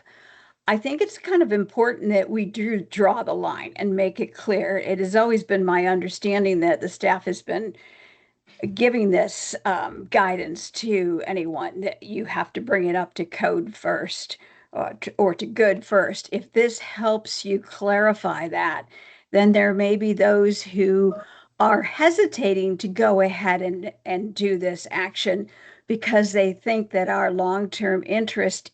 I think it's kind of important that we do draw the line and make it clear. It has always been my understanding that the staff has been giving this guidance to anyone that you have to bring it up to code first or to good first. If this helps you clarify that, then there may be those who are hesitating to go ahead and do this action because they think that our long-term interest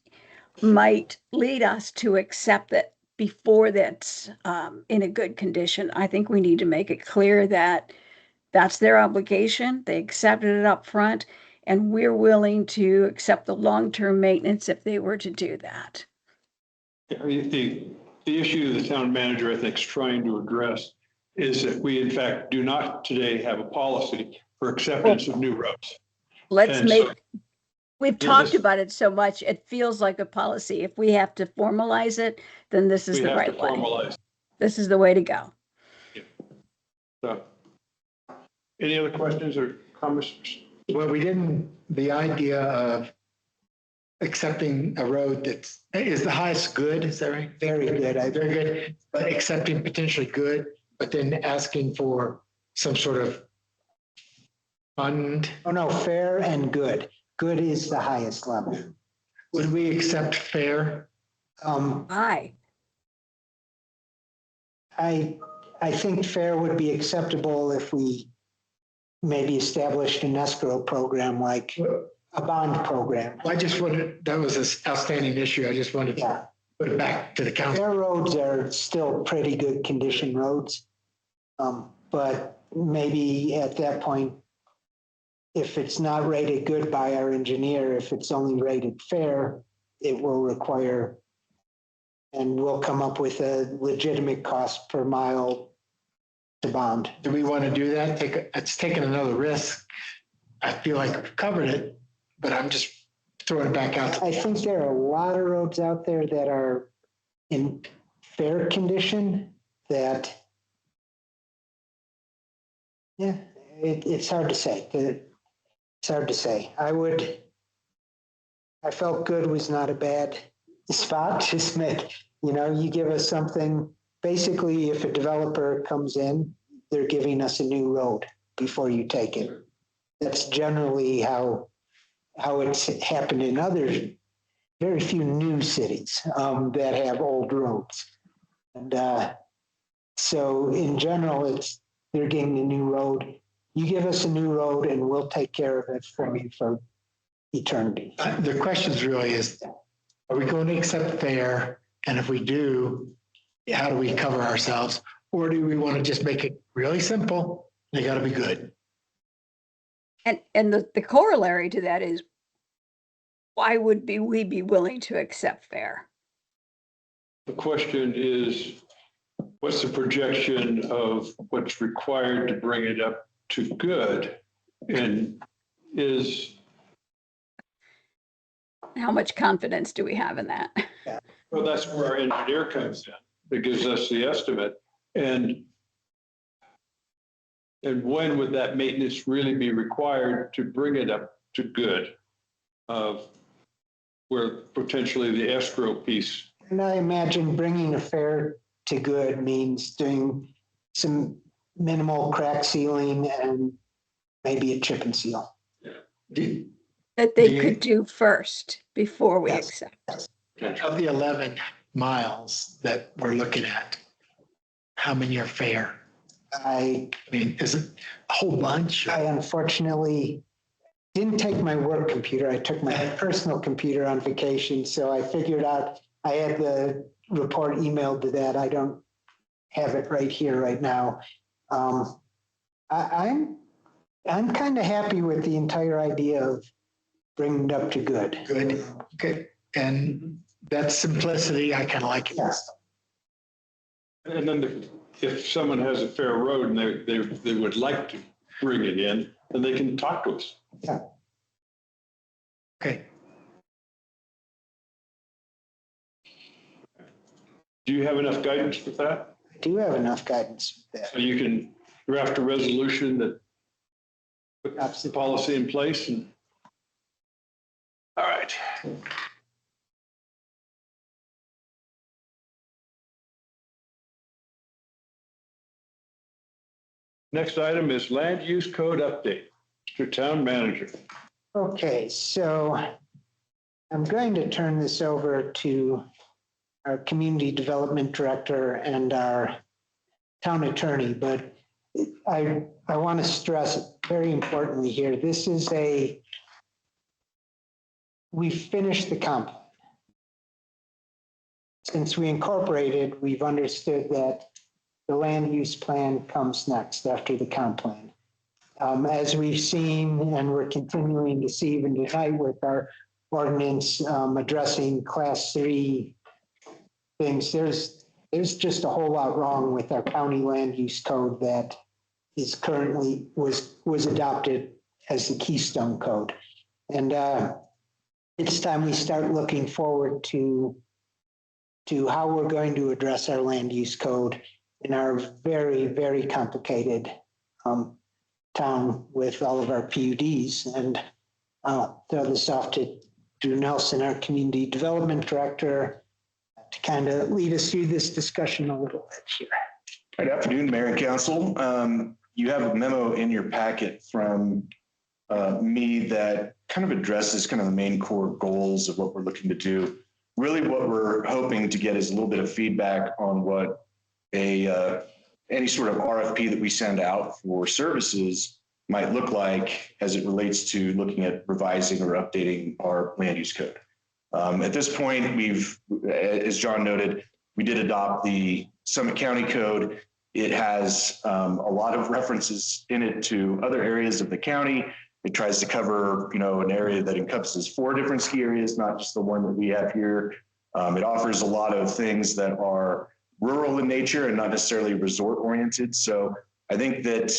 might lead us to accept that before that's in a good condition. I think we need to make it clear that that's their obligation. They accepted it up front, and we're willing to accept the long-term maintenance if they were to do that. The issue the town manager, I think, is trying to address is that we, in fact, do not today have a policy for acceptance of new roads. Let's And make, so, we've talked about it so much, it feels like a policy. If we have to formalize it, then this is the right way. Formalize. This is the way to go. Yeah. So, any other questions or comments? Well, the idea of accepting a road is the highest good, is that right? Very good. Very good, but accepting potentially good, but then asking for some sort of fund. Oh, no, fair and good. Good is the highest level. Would we accept fair? Aye. I think fair would be acceptable if we maybe established an escrow program like a bond program. I just wanted, that was an outstanding issue. I just wanted to put it back to the council. Fair roads are still pretty good condition roads. But maybe at that point, if it's not rated good by our engineer, if it's only rated fair, it will require, and we'll come up with a legitimate cost per mile to bond. Do we want to do that? It's taking another risk. I feel like we've covered it, but I'm just throwing it back out. I think there are a lot of roads out there that are in fair condition that, yeah, it's hard to say. It's hard to say. I felt good was not a bad spot. Just make, you give us something. Basically, if a developer comes in, they're giving us a new road before you take it. That's generally how it's happened in other, very few new cities that have old roads. And so in general, they're getting a new road. You give us a new road and we'll take care of it for you for eternity. The question really is, are we going to accept fair? And if we do, how do we cover ourselves? Or do we want to just make it really simple? They got to be good. And the corollary to that is, why would we be willing to accept fair? The question is, what's the projection of what's required to bring it up to good? And how much confidence do we have in that? Well, that's where our engineer comes in. It gives us the estimate. And And when would that maintenance really be required to bring it up to good? Where potentially the escrow piece. And I imagine bringing a fair to good means doing some minimal crack sealing and maybe a chip and seal. That they Do you- could do first before we Yes. accept. Of the 11 miles that we're looking at, how many are fair? I I mean, is it a whole bunch? unfortunately didn't take my work computer. I took my personal computer on vacation. So I figured out I had the report emailed to that. I don't have it right here right now. I'm kind of happy with the entire idea of bringing it up to good. Good, okay. And that simplicity, I kind of like it. Yes. And then if someone has a fair road and they would like to bring it in, then they can talk to us. Yeah. Okay. Do you have enough guidance with that? I do have enough guidance with So that. you can draft a resolution that puts the policy in place and. All right. Next item is land use code update to town manager. Okay, so I'm going to turn this over to our community development director and our town attorney, but I want to stress very importantly here, this is we finished the comp plan. Since we incorporated, we've understood that the land use plan comes next after the comp plan. As we've seen, and we're continuing to see even tonight with our ordinance addressing class 3 things, there's just a whole lot wrong with our county land use code that is currently was adopted as the Keystone Code. And it's time we start looking forward to how we're going to address our land use code in our very, very complicated town with all of our PUDs. And I'll throw this off to Drew Nelson, our community development director, to kind of lead us through this discussion a little bit here. Good afternoon, Mayor and Council. You have a memo in your packet from me that kind of addresses kind of the main core goals of what we're looking to do. Really what we're hoping to get is a little bit of feedback on what any sort of RFP that we send out for services might look like as it relates to looking at revising or updating our land use code. At this point, as John noted, we did adopt the Summit County Code. It has a lot of references in it to other areas of the county. It tries to cover, an area that encompasses 4 different ski areas, not just the one that we have here. It offers a lot of things that are rural in nature and not necessarily resort oriented. So I think that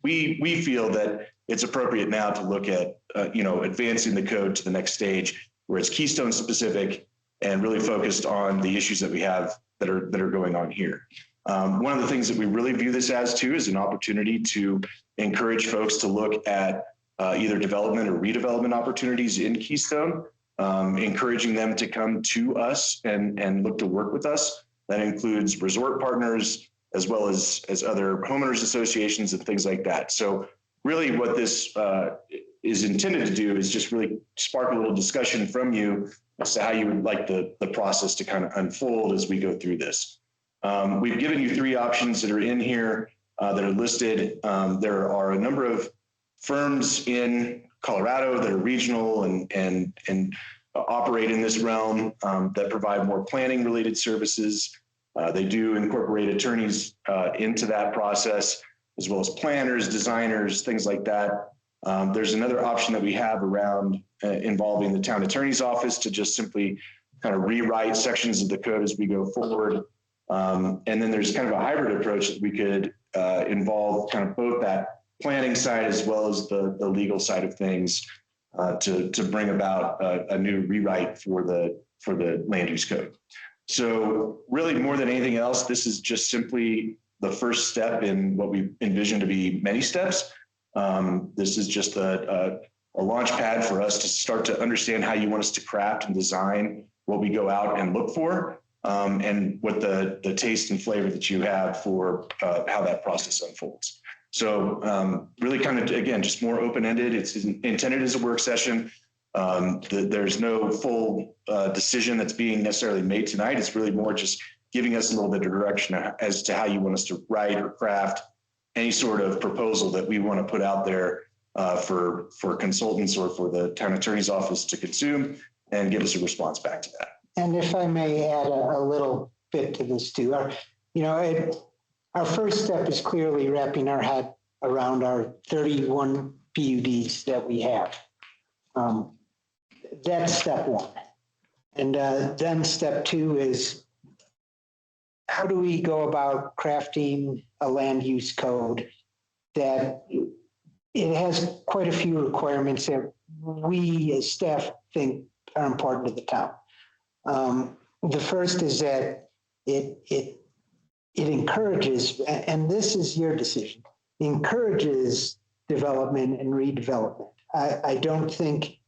we feel that it's appropriate now to look at, advancing the code to the next stage where it's Keystone specific and really focused on the issues that we have that are going on here. One of the things that we really view this as too is an opportunity to encourage folks to look at either development or redevelopment opportunities in Keystone, encouraging them to come to us and look to work with us. That includes resort partners, as well as other homeowners associations and things like that. So really what this is intended to do is just really spark a little discussion from you as to how you would like the process to kind of unfold as we go through this. We've given you 3 options that are in here that are listed. There are a number of firms in Colorado that are regional and operate in this realm that provide more planning related services. They do incorporate attorneys into that process, as well as planners, designers, things like that. There's another option that we have around involving the town attorney's office to just simply kind of rewrite sections of the code as we go forward. And then there's kind of a hybrid approach that we could involve kind of both that planning side as well as the legal side of things to bring about a new rewrite for the land use code. So really more than anything else, this is just simply the first step in what we envision to be many steps. This is just a launch pad for us to start to understand how you want us to craft and design what we go out and look for, and what the taste and flavor that you have for how that process unfolds. So really kind of, again, just more open-ended. It's intended as a work session. There's no full decision that's being necessarily made tonight. It's really more just giving us a little bit of direction as to how you want us to write or craft any sort of proposal that we want to put out there for consultants or for the town attorney's office to consume, and give us a response back to that. And if I may add a little bit to this too, our first step is clearly wrapping our head around our 31 PUDs that we have. That's step one. And then step two is, how do we go about crafting a land use code that it has quite a few requirements that we as staff think are important to the town. The first is that it encourages, and this is your decision, encourages development and redevelopment. I don't think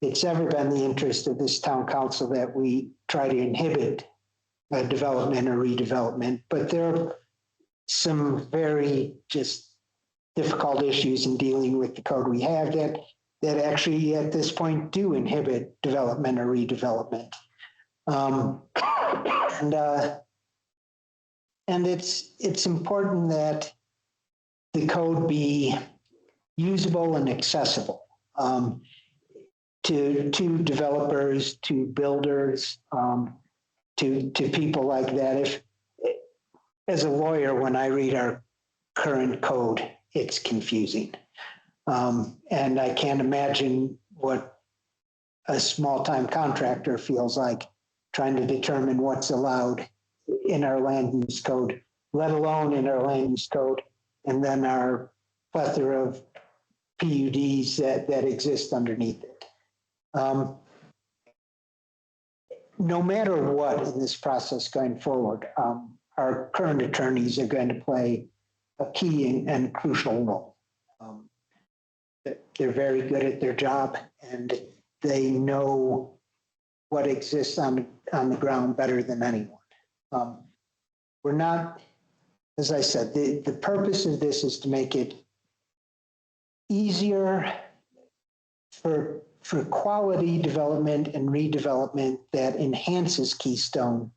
it's ever been the interest of this town council that we try to inhibit development or redevelopment, but there are some very just difficult issues in dealing with the code we have that actually at this point do inhibit development or redevelopment. And it's important that the code be usable and accessible to developers, to builders, to people like that. If, as a lawyer, when I read our current code, it's confusing. And I can't imagine what a small-time contractor feels like trying to determine what's allowed in our land use code, let alone in our land use code, and then our plethora of PUDs that exist underneath it. No matter what in this process going forward, our current attorneys are going to play a key and crucial role. They're very good at their job, and they know what exists on the ground better than anyone. We're not, as I said, the purpose of this is to make it easier for quality development and redevelopment that enhances Keystone,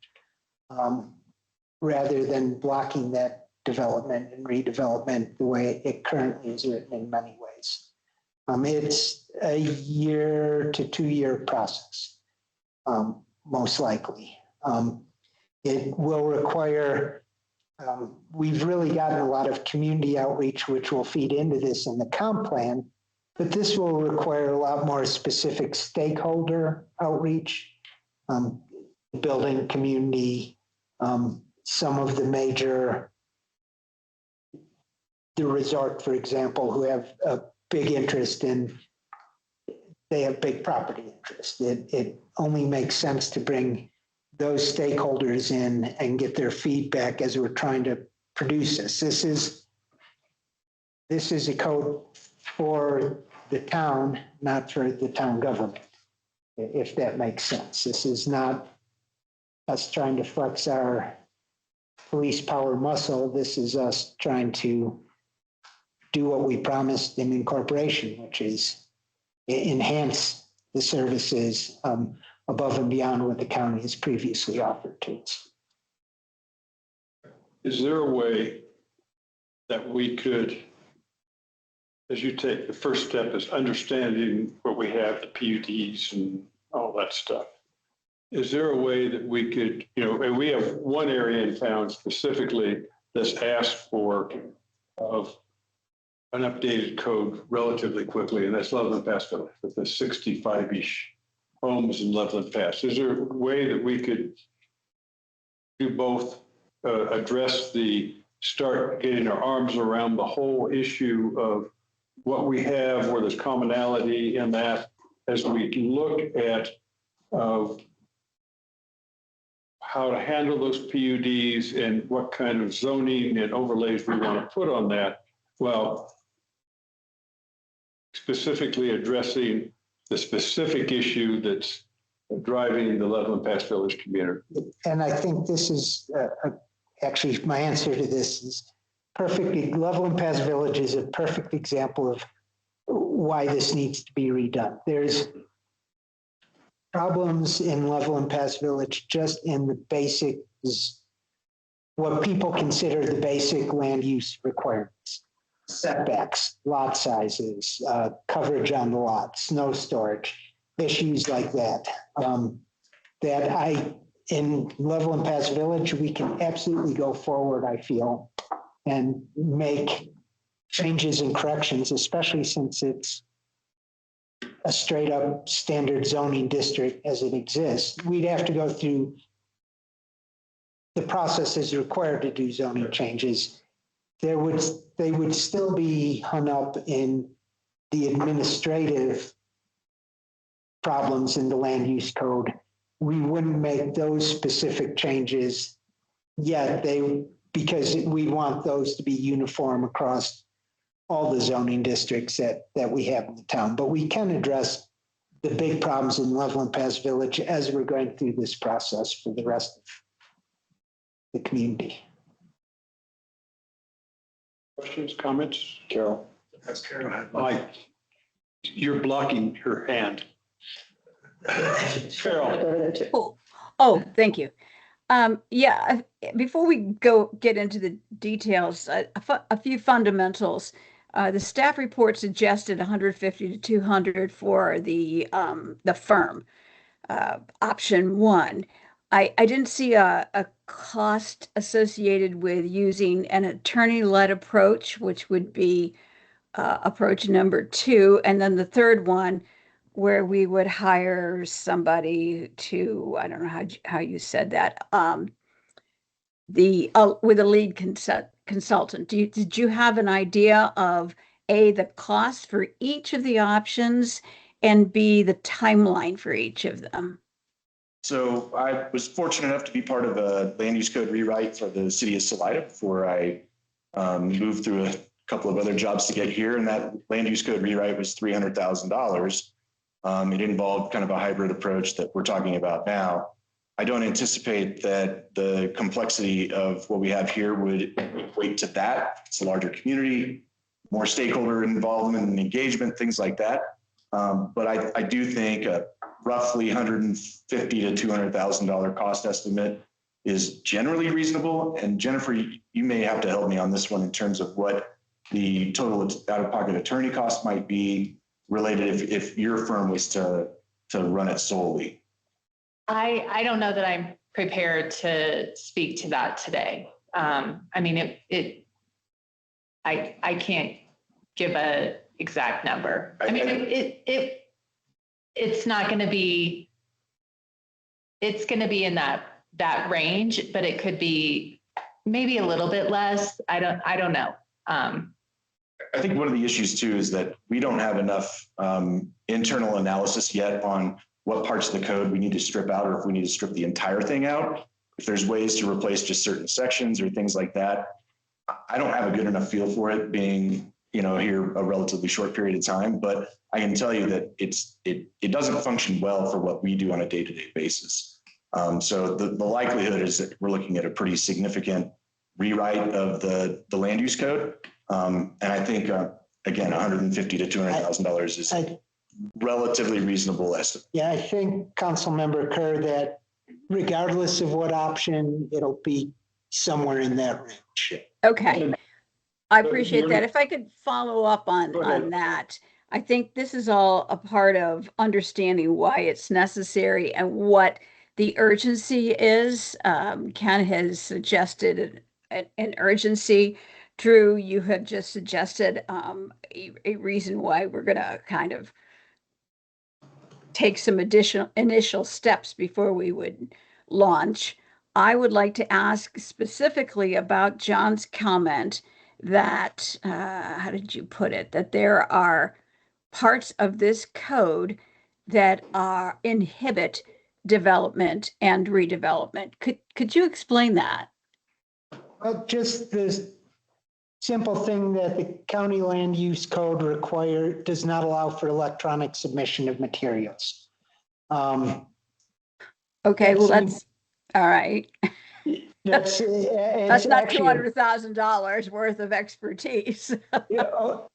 rather than blocking that development and redevelopment the way it currently is written in many ways. It's a 1 to 2 year process, most likely. It will require, we've really gotten a lot of community outreach, which will feed into this in the comp plan, but this will require a lot more specific stakeholder outreach, building community, some of the major, the resort, for example, who have a big interest in, they have big property interest. It only makes sense to bring those stakeholders in and get their feedback as we're trying to produce this. This is a code for the town, not for the town government, if that makes sense. This is not us trying to flex our police power muscle. This is us trying to do what we promised in incorporation, which is enhance the services above and beyond what the county has previously offered to us. Is there a way that we could, as you take the first step is understanding what we have, the PUDs and all that stuff. Is there a way that we could, and we have one area in town specifically that's asked for of an updated code relatively quickly, and that's Loveland Pass Village with the 65-ish homes in Loveland Pass. Is there a way that we could do both, address start getting our arms around the whole issue of what we have, where there's commonality in that, as we look at how to handle those PUDs and what kind of zoning and overlays we want to put on that. Well, specifically addressing the specific issue that's driving the Loveland Pass Village community. And I think this is actually my answer to this is perfect. Loveland Pass Village is a perfect example of why this needs to be redone. There's problems in Loveland Pass Village just in the basic, what people consider the basic land use requirements. Setbacks, lot sizes, coverage on the lot, snow storage, issues like that. In Loveland Pass Village, we can absolutely go forward, I feel, and make changes and corrections, especially since it's a straight up standard zoning district as it exists. We'd have to go through the processes required to do zoning changes. They would still be hung up in the administrative problems in the land use code. We wouldn't make those specific changes yet, because we want those to be uniform across all the zoning districts that we have in the town. But we can address the big problems in Loveland Pass Village as we're going through this process for the rest of the community. Questions, comments? Carol? That's Carol. Mike, you're blocking her hand. Carol. Oh, thank you. Yeah, before we get into the details, a few fundamentals. The staff report suggested 150 to 200 for the firm, option one. I didn't see a cost associated with using an attorney-led approach, which would be approach number two. And then the third one, where we would hire somebody to, I don't know how you said that, with a lead consultant. Did you have an idea of A, the cost for each of the options, and B, the timeline for each of them? So I was fortunate enough to be part of a land use code rewrite for the city of Salida before I moved through a couple of other jobs to get here. And that land use code rewrite was $300,000. It involved kind of a hybrid approach that we're talking about now. I don't anticipate that the complexity of what we have here would equate to that. It's a larger community, more stakeholder involvement and engagement, things like that. But I do think a roughly $150,000 to $200,000 cost estimate is generally reasonable. And Jennifer, you may have to help me on this one in terms of what the total out-of-pocket attorney cost might be related if your firm was to run it solely. I don't know that I'm prepared to speak to that today. I mean, I can't give a exact number. I mean, it's not going to be, it's going to be in that range, but it could be maybe a little bit less. I don't know. I think one of the issues too is that we don't have enough internal analysis yet on what parts of the code we need to strip out, or if we need to strip the entire thing out. If there's ways to replace just certain sections or things like that. I don't have a good enough feel for it being, here a relatively short period of time, but I can tell you that it doesn't function well for what we do on a day-to-day basis. So the likelihood is that we're looking at a pretty significant rewrite of the land use code. And I think, again, $150,000 to $200,000 is a relatively reasonable estimate. Yeah, I think Councilmember Kerr, that regardless of what option, it'll be somewhere in that range. Okay, I appreciate that. If I could follow up on that, I think this is all a part of understanding why it's necessary and what the urgency is. Ken has suggested an urgency. Drew, you have just suggested a reason why we're going to kind of take some additional initial steps before we would launch. I would like to ask specifically about John's comment that, how did you put it? That there are parts of this code that inhibit development and redevelopment. Could you explain that? Well, just the simple thing that the county land use code does not allow for electronic submission of materials. Okay, well, that's all right. That's That's not $200,000 worth of expertise. No,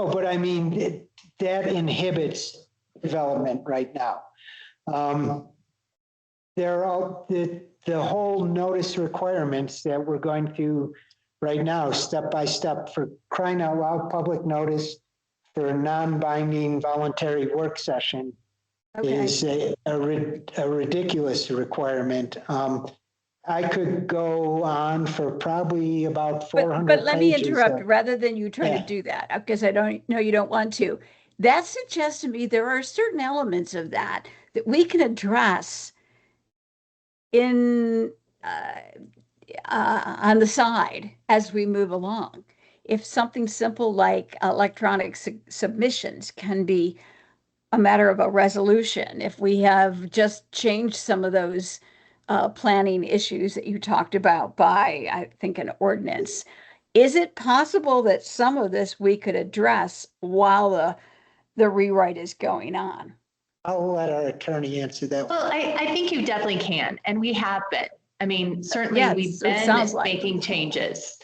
but I mean, that inhibits development right now. There are all the whole notice requirements that we're going through right now, step by step, for crying out loud, public notice for a non-binding voluntary work session is a ridiculous requirement. I could go on for probably about 400 But let me pages interrupt, of- rather than you try to do that, because I don't know you don't want to. That suggests to me there are certain elements of that we can address in on the side as we move along. If something simple like electronic submissions can be a matter of a resolution, if we have just changed some of those planning issues that you talked about by, I think, an ordinance, is it possible that some of this we could address while the rewrite is going on? I'll let our attorney answer that. Well, I think you definitely can, and we have been. I mean, certainly Yes, we've it sounds been like. making changes.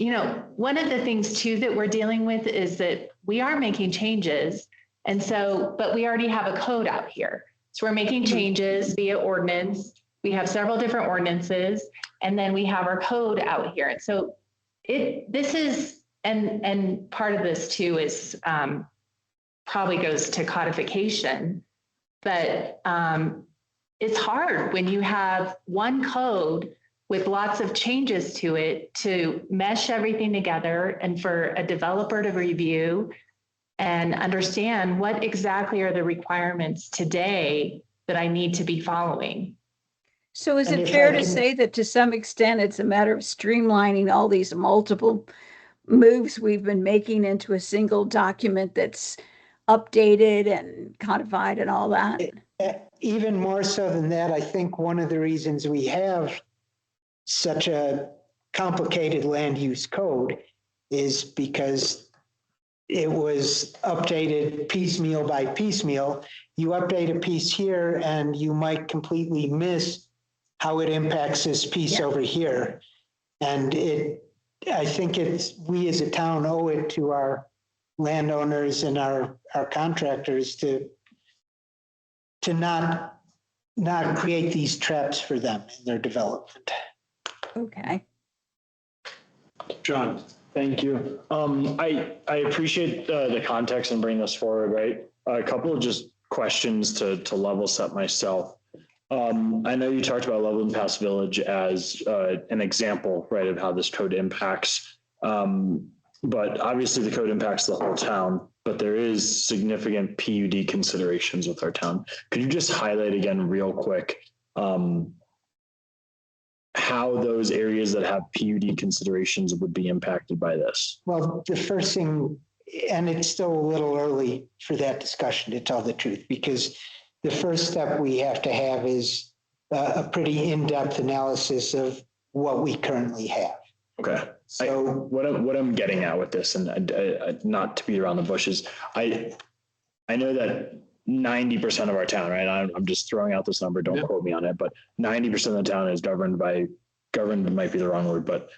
You know, one of the things too that we're dealing with is that we are making changes. And so, but we already have a code out here. So we're making changes via ordinance. We have several different ordinances, and then we have our code out here. And so this is, and part of this too is probably goes to codification, but it's hard when you have one code with lots of changes to it to mesh everything together and for a developer to review and understand what exactly are the requirements today that I need to be following. So is it fair to say that to some extent it's a matter of streamlining all these multiple moves we've been making into a single document that's updated and codified and all that? Even more so than that, I think one of the reasons we have such a complicated land use code is because it was updated piecemeal by piecemeal. You update a piece here and you might completely miss how it impacts this piece over here. And I think we as a town owe it to our landowners and our contractors to not create these traps for them in their development. Okay. John. Thank you. I appreciate the context and bringing this forward, right? A couple of just questions to level set myself. I know you talked about Levelland Pass Village as an example, right, of how this code impacts. But obviously the code impacts the whole town, but there is significant PUD considerations with our town. Could you just highlight again real quick how those areas that have PUD considerations would be impacted by this? Well, the first thing, and it's still a little early for that discussion to tell the truth, because the first step we have to have is a pretty in-depth analysis of what we currently have. Okay. So what I'm getting at with this, and not to beat around the bushes, I know that 90% of our town, right? I'm just throwing out this number. Don't quote me on it, but 90% of the town is governed might be the wrong word, but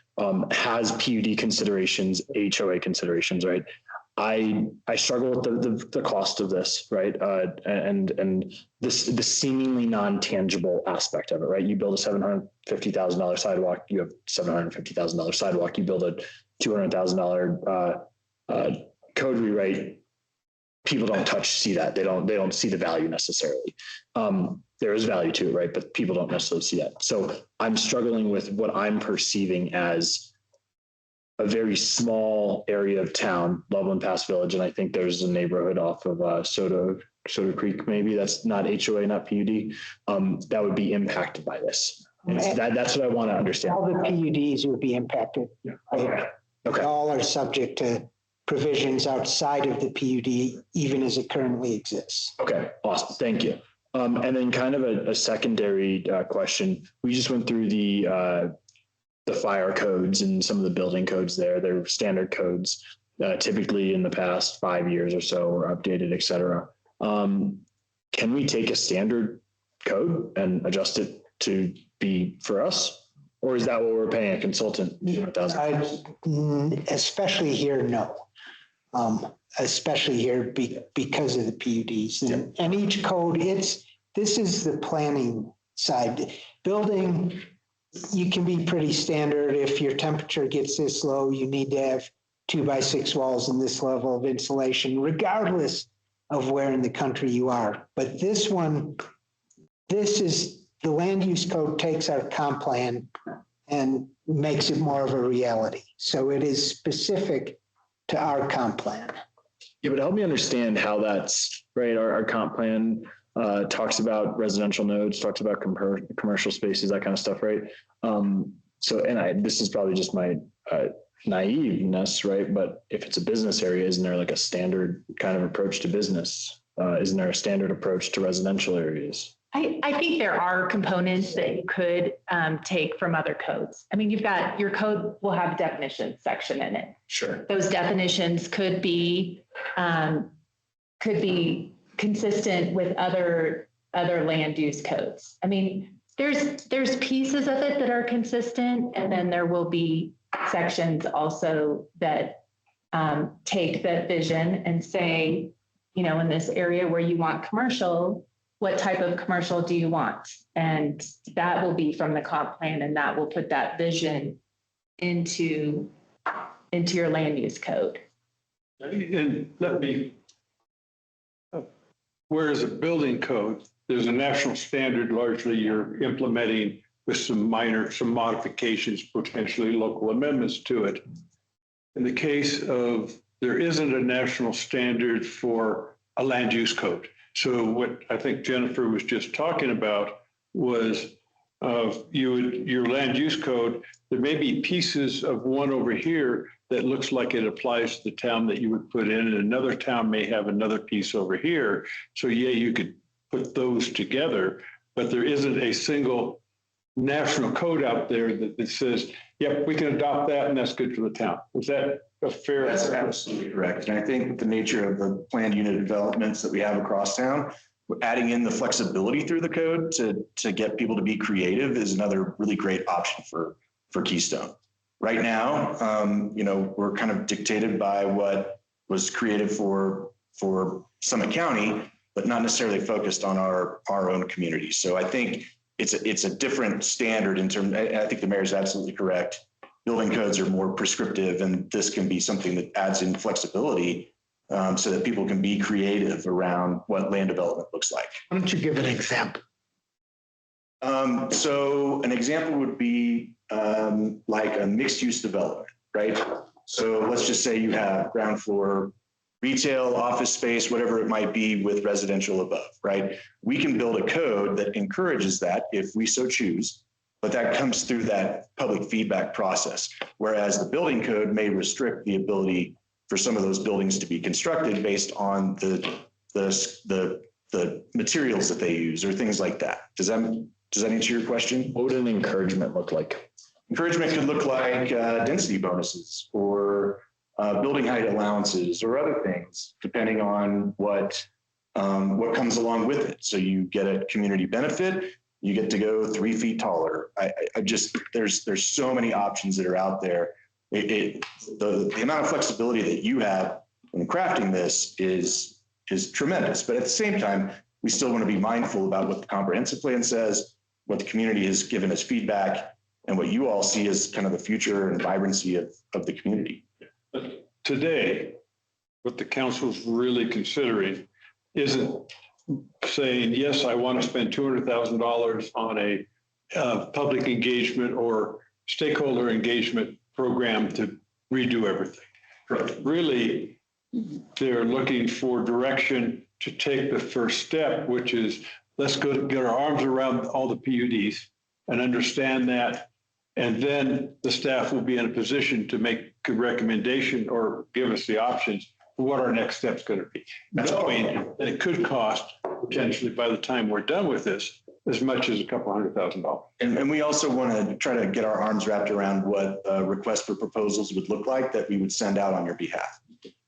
has PUD considerations, HOA considerations, right? I struggle with the cost of this, right? And the seemingly non-tangible aspect of it, right? You build a $750,000 sidewalk, you have $750,000 sidewalk. You build a $200,000 code rewrite. People don't see that. They don't see the value necessarily. There is value to it, right? But people don't necessarily see that. So I'm struggling with what I'm perceiving as a very small area of town, Loveland Pass Village, and I think there's a neighborhood off of Soda Creek, maybe that's not HOA, not PUD, that would be impacted by this. That's what I want to understand. All the PUDs would be impacted. Okay. All are subject to provisions outside of the PUD, even as it currently exists. Okay, awesome. Thank you. And then kind of a secondary question. We just went through the fire codes and some of the building codes there. They're standard codes, typically in the past 5 years or so, or updated, et cetera. Can we take a standard code and adjust it to be for us? Or is that what we're paying a consultant? Especially here, no. Especially here because of the PUDs and each code, this is the planning side. Building, you can be pretty standard. If your temperature gets this low, you need to have 2x6 walls and this level of insulation, regardless of where in the country you are. But this one, this is the land use code takes our comp plan and makes it more of a reality. So it is specific to our comp plan. Yeah, but help me understand how that's right. Our comp plan talks about residential nodes, talks about commercial spaces, that kind of stuff, right? This is probably just my naiveness, right? But if it's a business area, isn't there like a standard kind of approach to business? Isn't there a standard approach to residential areas? I think there are components that you could take from other codes. I mean, you've got your code will have a definition section in it. Sure. Those definitions could be consistent with other land use codes. I mean, there's pieces of it that are consistent, and then there will be sections also that take that vision and say, you know, in this area where you want commercial, what type of commercial do you want? And that will be from the comp plan, and that will put that vision into your land use code. And let me, whereas a building code, there's a national standard largely you're implementing with some modifications, potentially local amendments to it. In the case of, there isn't a national standard for a land use code. So what I think Jennifer was just talking about was your land use code, there may be pieces of one over here that looks like it applies to the town that you would put in, and another town may have another piece over here. So yeah, you could put those together, but there isn't a single national code out there that says, yep, we can adopt that and that's good for the town. Is that a fair? That's absolutely correct. And I think the nature of the planned unit developments that we have across town, adding in the flexibility through the code to get people to be creative is another really great option for Keystone. Right now, you know, we're kind of dictated by what was created for Summit County, but not necessarily focused on our own community. So I think it's a different standard in terms. I think the mayor's absolutely correct. Building codes are more prescriptive, and this can be something that adds in flexibility so that people can be creative around what land development looks like. Why don't you give an example? So an example would be like a mixed use development, right? So let's just say you have ground floor retail, office space, whatever it might be with residential above, right? We can build a code that encourages that if we so choose, but that comes through that public feedback process. Whereas the building code may restrict the ability for some of those buildings to be constructed based on the materials that they use or things like that. Does that answer your question? What would an encouragement look like? Encouragement could look like density bonuses or building height allowances or other things, depending on what comes along with it. So you get a community benefit, you get to go 3 feet taller. There's so many options that are out there. The amount of flexibility that you have when crafting this is tremendous. But at the same time, we still want to be mindful about what the comprehensive plan says, what the community has given us feedback, and what you all see as kind of the future and vibrancy of the community. Today, what the council's really considering isn't saying, yes, I want to spend $200,000 on a public engagement or stakeholder engagement program to redo everything. Correct. Really, they're looking for direction to take the first step, which is let's go get our arms around all the PUDs and understand that And then the staff will be in a position to make a recommendation or give us the options for what our next step's going to be. And it could cost potentially, by the time we're done with this, as much as a couple $100,000. And we also want to try to get our arms wrapped around what a request for proposals would look like that we would send out on your behalf.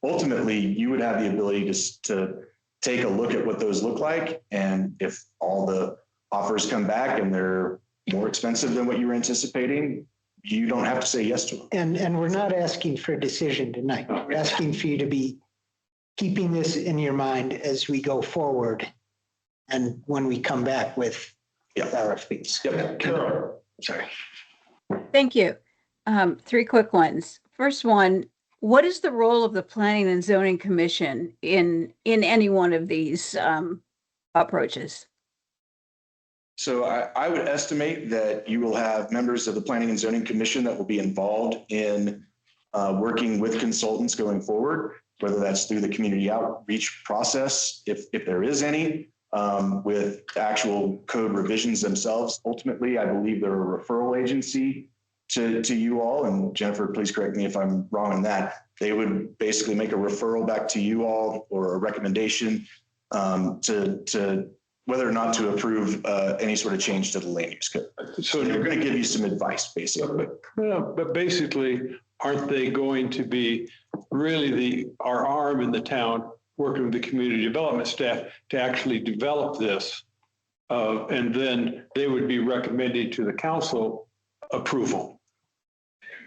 Ultimately, you would have the ability to take a look at what those look like. And if all the offers come back and they're more expensive than what you were anticipating, you don't have to say yes to them. And we're not asking for a decision tonight. We're asking for you to be keeping this in your mind as we go forward and when we come back with RFPs. Yep. Carol, sorry. Thank you. 3 quick ones. First one, what is the role of the Planning and Zoning Commission in any one of these approaches? So I would estimate that you will have members of the Planning and Zoning Commission that will be involved in working with consultants going forward, whether that's through the community outreach process, if there is any, with actual code revisions themselves. Ultimately, I believe they're a referral agency to you all. And Jennifer, please correct me if I'm wrong on that. They would basically make a referral back to you all or a recommendation to whether or not to approve any sort of change to the land use code. So they're going to give you some advice, basically. But basically, aren't they going to be really our arm in the town, working with the community development staff to actually develop this? And then they would be recommending to the council approval.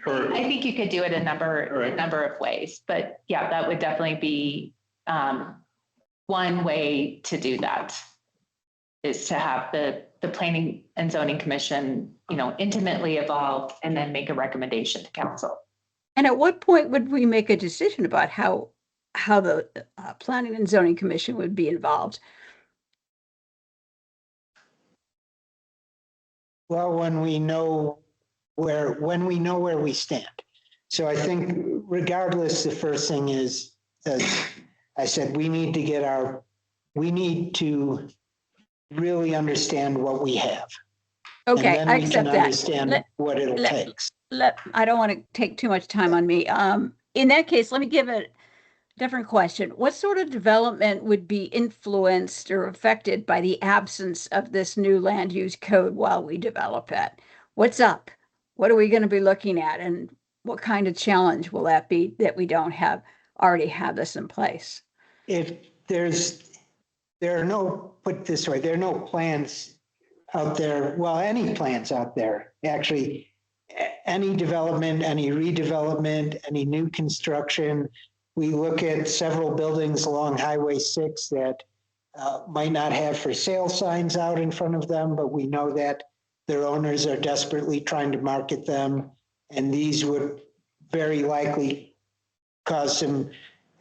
I think you could do it a number of ways, but yeah, that would definitely be one way to do that, is to have the Planning and Zoning Commission, intimately involved and then make a recommendation to council. And at what point would we make a decision about how the Planning and Zoning Commission would be involved? Well, when we know where we stand. So I think regardless, the first thing is, as I said, we need to really understand what we have. Okay, and then I we accept can that. understand what it'll take. I don't want to take too much time on me. In that case, let me give a different question. What sort of development would be influenced or affected by the absence of this new land use code while we develop it? What's up? What are we going to be looking at? And what kind of challenge will that be that we don't already have this in place? There are no plans out there. Well, any plans out there, actually, any development, any redevelopment, any new construction. We look at several buildings along Highway 6 that might not have for sale signs out in front of them, but we know that their owners are desperately trying to market them. And these would very likely cause some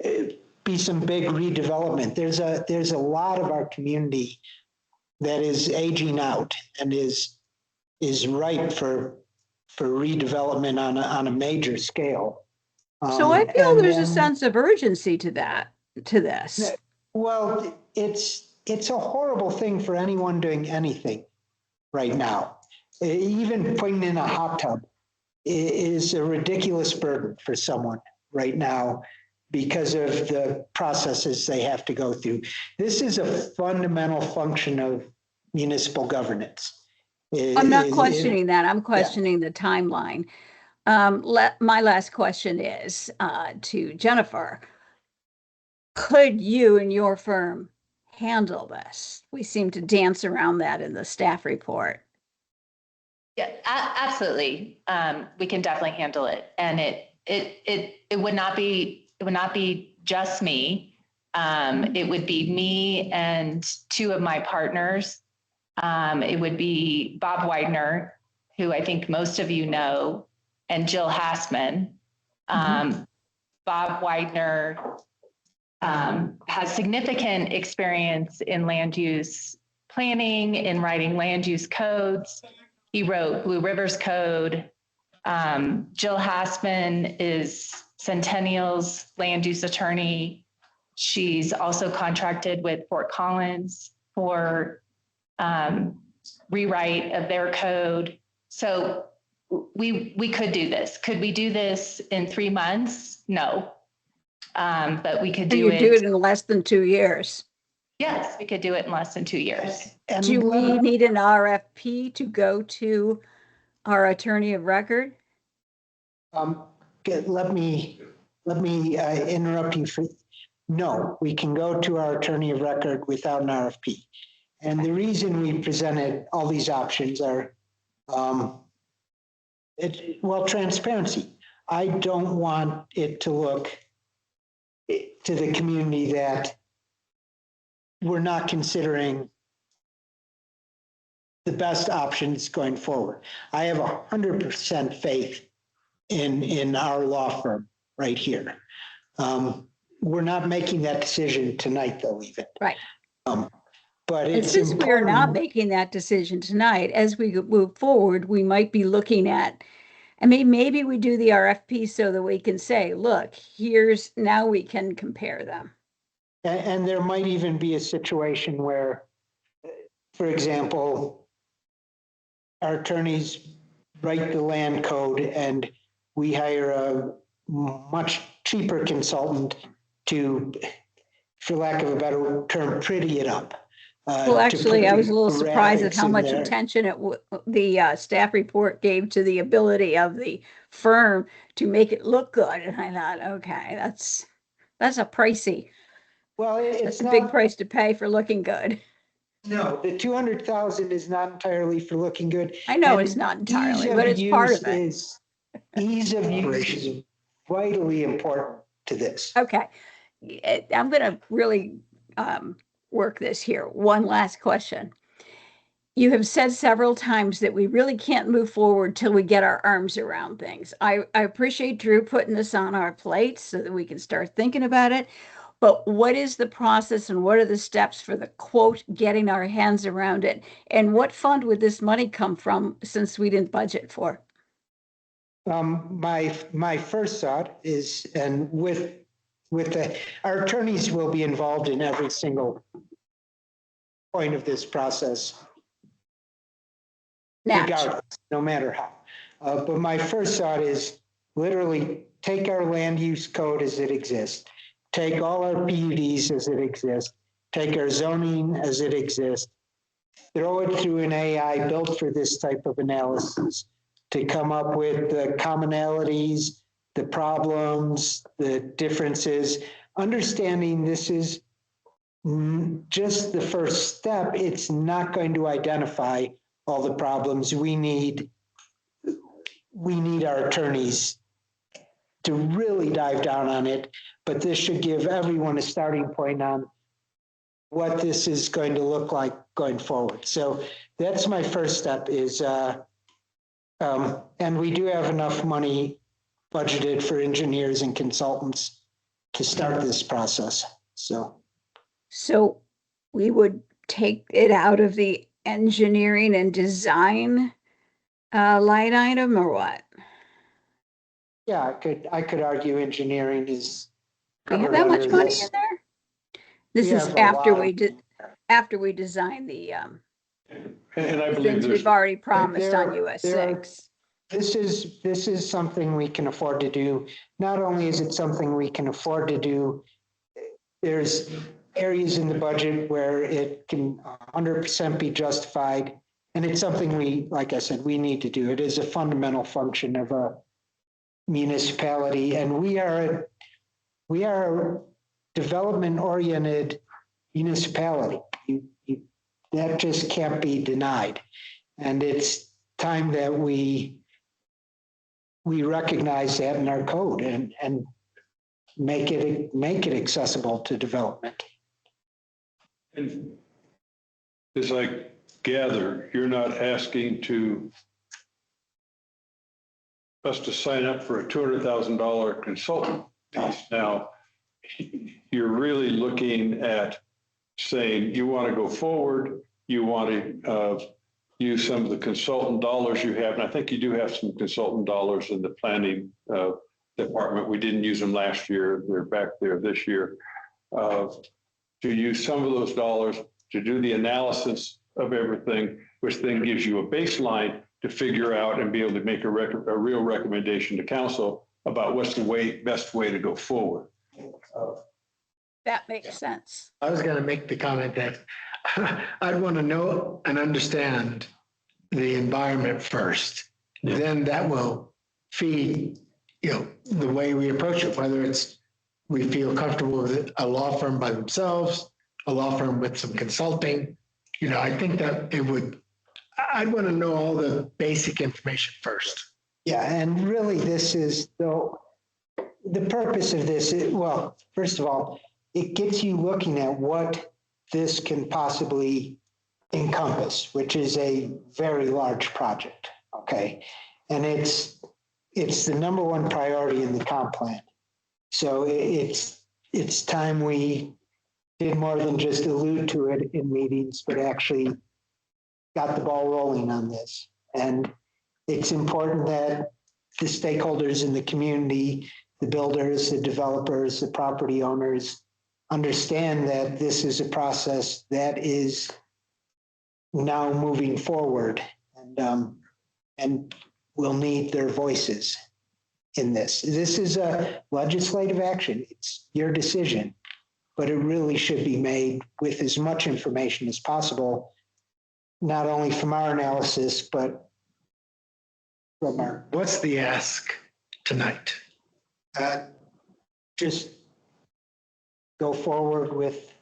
big redevelopment. There's a lot of our community that is aging out and is ripe for redevelopment on a major scale. So I feel there's a sense of urgency to this. Well, it's a horrible thing for anyone doing anything right now. Even putting in a hot tub is a ridiculous burden for someone right now because of the processes they have to go through. This is a fundamental function of municipal governance. I'm not questioning that. I'm questioning the timeline. My last question is to Jennifer. Could you and your firm handle this? We seem to dance around that in the staff report. Yeah, absolutely. We can definitely handle it. And it would not be just me. It would be me and 2 of my partners. It would be Bob Widener, who I think most of you know, and Jill Hassman. Bob Widener has significant experience in land use planning, in writing land use codes. He wrote Blue Rivers Code. Jill Hassman is Centennial's land use attorney. She's also contracted with Fort Collins for rewrite of their code. So we could do this. Could we do this in 3 months? No. But we could Can do you do it it. in less than 2 years? Yes, we could do it in less than 2 years. And Do we need an RFP to go to our attorney of record? Let me interrupt you for, no, we can go to our attorney of record without an RFP. And the reason we presented all these options are, transparency. I don't want it to look to the community that we're not considering the best options going forward. I have 100% faith in our law firm right here. We're not making that decision tonight, though, even. Right. But And it's since we are not important. making that decision tonight, as we move forward, we might be looking at, I mean, maybe we do the RFP so that we can say, look, here's, now we can compare them. And there might even be a situation where, for example, our attorneys write the land code and we hire a much cheaper consultant to, for lack of a better term, pretty it up. Well, actually, I was a little surprised at graphics how in much there. attention the staff report gave to the ability of the firm to make it look good. And I thought, okay, that's a pricey, Well, that's it's a big not, price to pay for looking good. no, the 200,000 is not entirely for looking good. I know And it's not ease entirely, of but it's part use of it. is- Ease of use is vitally important to this. Okay. I'm going to really work this here. One last question. You have said several times that we really can't move forward till we get our arms around things. I appreciate Drew putting this on our plates so that we can start thinking about it. But what is the process and what are the steps for the quote, getting our hands around it? And what fund would this money come from since we didn't budget for? My first thought is, and our attorneys will be involved in every single point of this process, regardless, no matter how. But my first thought is literally take our land use code as it exists, take all our PUDs as it exists, take our zoning as it exists, throw it through an AI built for this type of analysis to come up with the commonalities, the problems, the differences, understanding this is just the first step. It's not going to identify all the problems. We need our attorneys to really dive down on it, but this should give everyone a starting point on what this is going to look like going forward. So that's my first step is, and we do have enough money budgeted for engineers and consultants to start this process. So we would take it out of the engineering and design line item or what? Yeah, I could argue engineering is. We have covered that much under money this. in there? This We is have a after lot we of- did, after we design the And I believe things there's, we've already promised on there- US there are- 6. This is something we can afford to do. Not only is it something we can afford to do, there's areas in the budget where it can 100% be justified. And it's something we, like I said, we need to do. It is a fundamental function of a municipality. And we are a development-oriented municipality. That just can't be denied. And it's time that we recognize that in our code and make it accessible to development. and as I gather, you're not asking us to sign up for a $200,000 consultant piece. Now, you're really looking at saying you want to go forward, you want to use some of the consultant dollars you have, and I think you do have some consultant dollars in the planning department. We didn't use them last year. They're back there this year. To use some of those dollars to do the analysis of everything, which then gives you a baseline to figure out and be able to make a real recommendation to council about what's the best way to go forward. That makes sense. I was going to make the comment that I'd want to know and understand the environment first. Then that will feed, the way we approach it, whether it's we feel comfortable with a law firm by themselves, a law firm with some consulting. I think that I'd want to know all the basic information first. Yeah, and really this is, though, the purpose of this, well, first of all, it gets you looking at what this can possibly encompass, which is a very large project, okay? And it's the number one priority in the comp plan. So it's time we did more than just allude to it in meetings, but actually got the ball rolling on this. And it's important that the stakeholders in the community, the builders, the developers, the property owners, understand that this is a process that is now moving forward, and we'll need their voices in this. This is a legislative action. It's your decision, but it really should be made with as much information as possible, not only from our analysis, but from our. What's the ask tonight? Just go forward with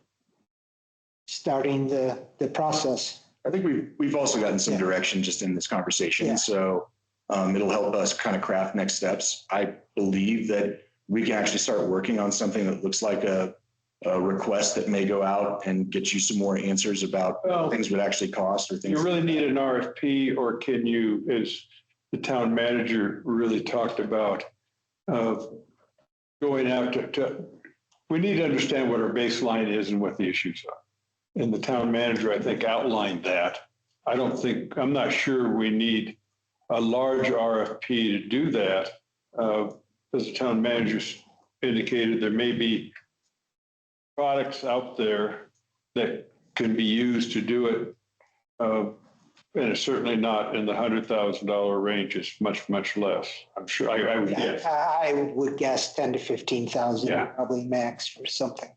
starting the process. I think we've also gotten some direction just in this conversation. Yeah. So it'll help us kind of craft next steps. I believe that we can actually start working on something that looks like a request that may go out and get you some more answers about what things would actually cost or things. You really need an RFP, or can you, as the town manager really talked about, going out to, we need to understand what our baseline is and what the issues are. And the town manager, I think, outlined that. I'm not sure we need a large RFP to do that. As the town manager indicated, there may be products out there that can be used to do it. And it's certainly not in the $100,000 range. It's much, much less. I'm sure I would guess. I would guess 10 to 15,000, Yeah. probably max for something.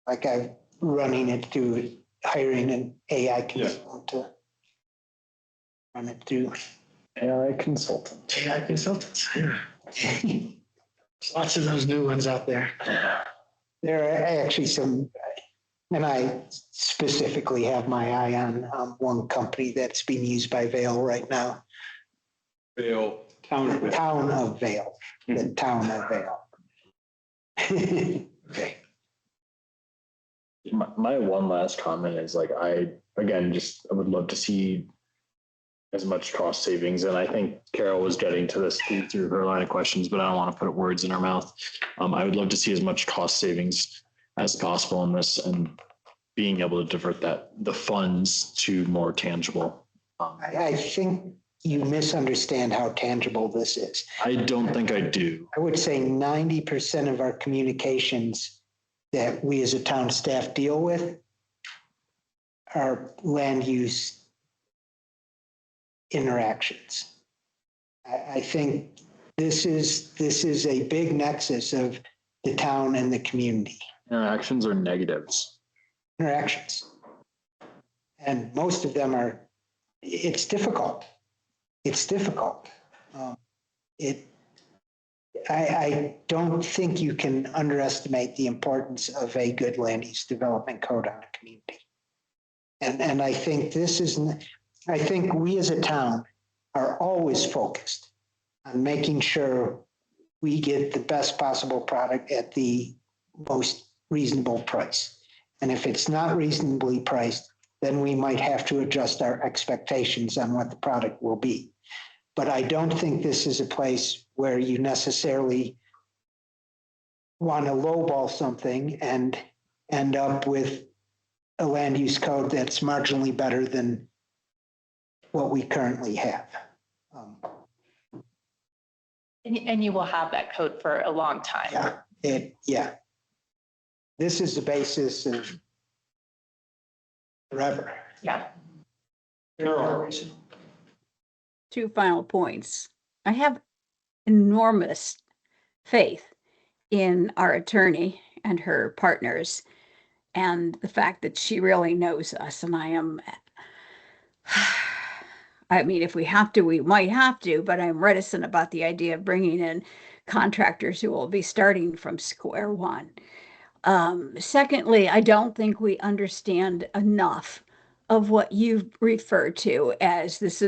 Like I'm running it through, hiring an AI consultant to run it through. AI consultants, yeah. Lots of those new ones out there. There are actually some, and I specifically have my eye on one company that's being used by Vail right now. Town of Vail. Town of Vail, the town of Vail. Okay. My one last comment is I would love to see as much cost savings. And I think Carol was getting to this through her line of questions, but I don't want to put words in her mouth. I would love to see as much cost savings as possible in this and being able to divert the funds to more tangible. I think you misunderstand how tangible this is. I don't think I do. I would say 90% of our communications that we as a town staff deal with are land use interactions. I think this is a big nexus of the town and the community. Interactions or negatives? Interactions. And most of them are, it's difficult. It's difficult. I don't think you can underestimate the importance of a good land use development code on a community. And I think I think we as a town are always focused on making sure we get the best possible product at the most reasonable price. And if it's not reasonably priced, then we might have to adjust our expectations on what the product will be. But I don't think this is a place where you necessarily want to lowball something and end up with a land use code that's marginally better than what we currently have. And you will have that code for a long time. Yeah. This is the basis of forever. Yeah. Carol, two final points. I have enormous faith in our attorney and her partners and the fact that she really knows us. And I mean, if we have to, we might have to, but I'm reticent about the idea of bringing in contractors who will be starting from square one. Secondly, I don't think we understand enough of what you've referred to as this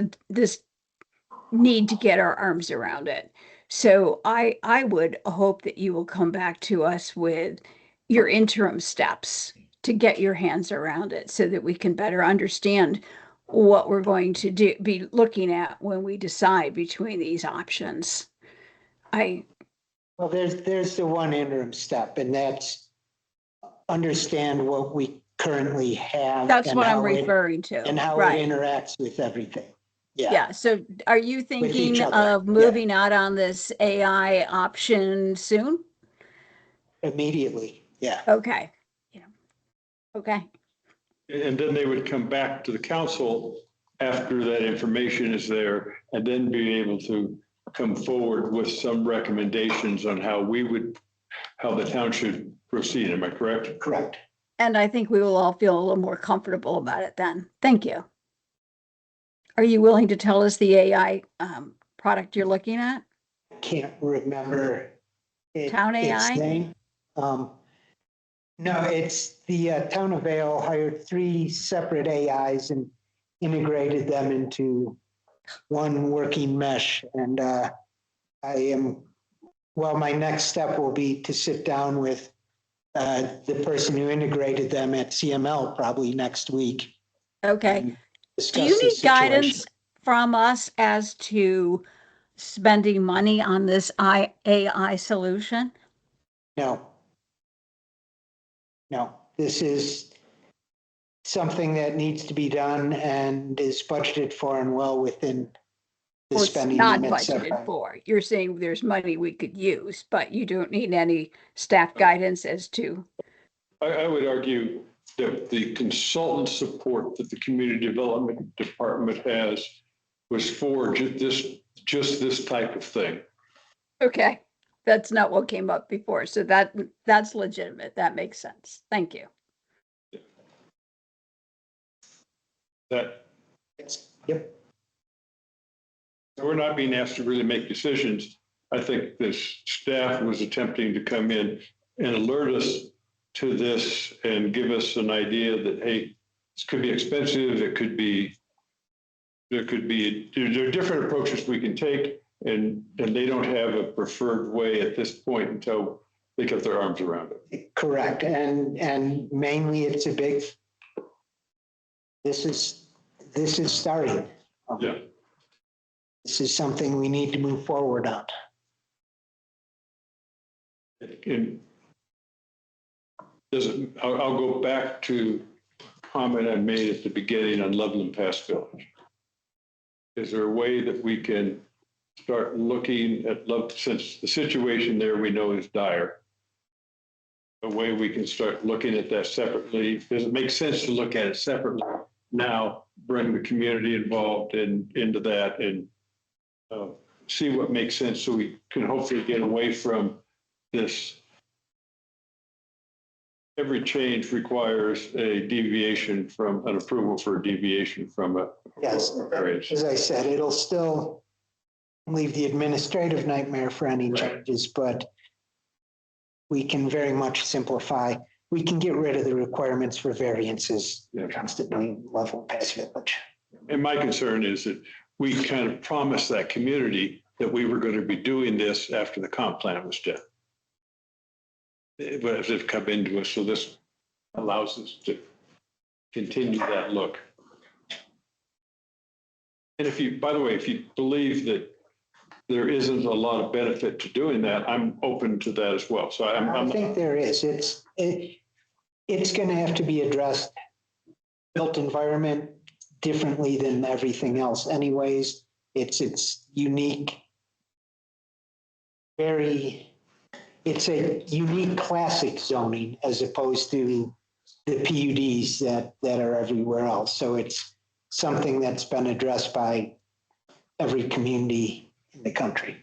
need to get our arms around it. So I would hope that you will come back to us with your interim steps to get your hands around it so that we can better understand what we're going to be looking at when we decide between these options. Well, there's the one interim step, and that's understand what we currently have. That's and what I'm how it- referring to. And how Right. it interacts with everything. Yeah. Yeah, so are you thinking other, of yeah. moving out on this AI option soon? Immediately, yeah. Okay. Yeah. Okay. And then they would come back to the council after that information is there and then be able to come forward with some recommendations on how the town should proceed. Am I correct? Correct. And I think we will all feel a little more comfortable about it then. Thank you. Are you willing to tell us the AI product you're looking at? Can't remember Town its AI? name. No, it's the town of Vale hired 3 separate AIs and integrated them into one working mesh. And my next step will be to sit down with the person who integrated them at CML probably next week. Okay. Do Discuss you the need guidance situation. from us as to spending money on this AI solution? No. No, this is something that needs to be done and is budgeted for and well within the Or it's spending not limits. budgeted for? You're saying there's money we could use, but you don't need any staff guidance as to, I would argue that the consultant support that the community development department has was for just this type of thing. okay, that's not what came up before. So that's legitimate. That makes sense. Thank you. That Yep. we're not being asked to really make decisions. I think this staff was attempting to come in and alert us to this and give us an idea that, hey, this could be expensive. There are different approaches we can take, and they don't have a preferred way at this point until they get their arms around it. Correct. And mainly it's this is starting. Yeah. This is something we need to move forward on. And I'll go back to a comment I made at the beginning on Loveland Pass Village. Is there a way that we can start looking at since the situation there we know is dire? A way we can start looking at that separately? Does it make sense to look at it separately now, bring the community involved into that and see what makes sense so we can hopefully get away from this. Every change requires a deviation from an approval for a deviation from a. Yes, as I said, it'll still leave the administrative nightmare for any changes, but we can very much simplify. We can get rid of the requirements for variances constantly level Pass Village. And my concern is that we kind of promised that community that we were going to be doing this after the comp plan was done. But it's come into us, so this allows us to continue that look. And by the way, if you believe that there isn't a lot of benefit to doing that, I'm open to that as well. So I think there is. It's going to have to be addressed. Built environment differently than everything else. Anyways, it's unique. It's a unique classic zoning as opposed to the PUDs that are everywhere else. So it's something that's been addressed by every community in the country.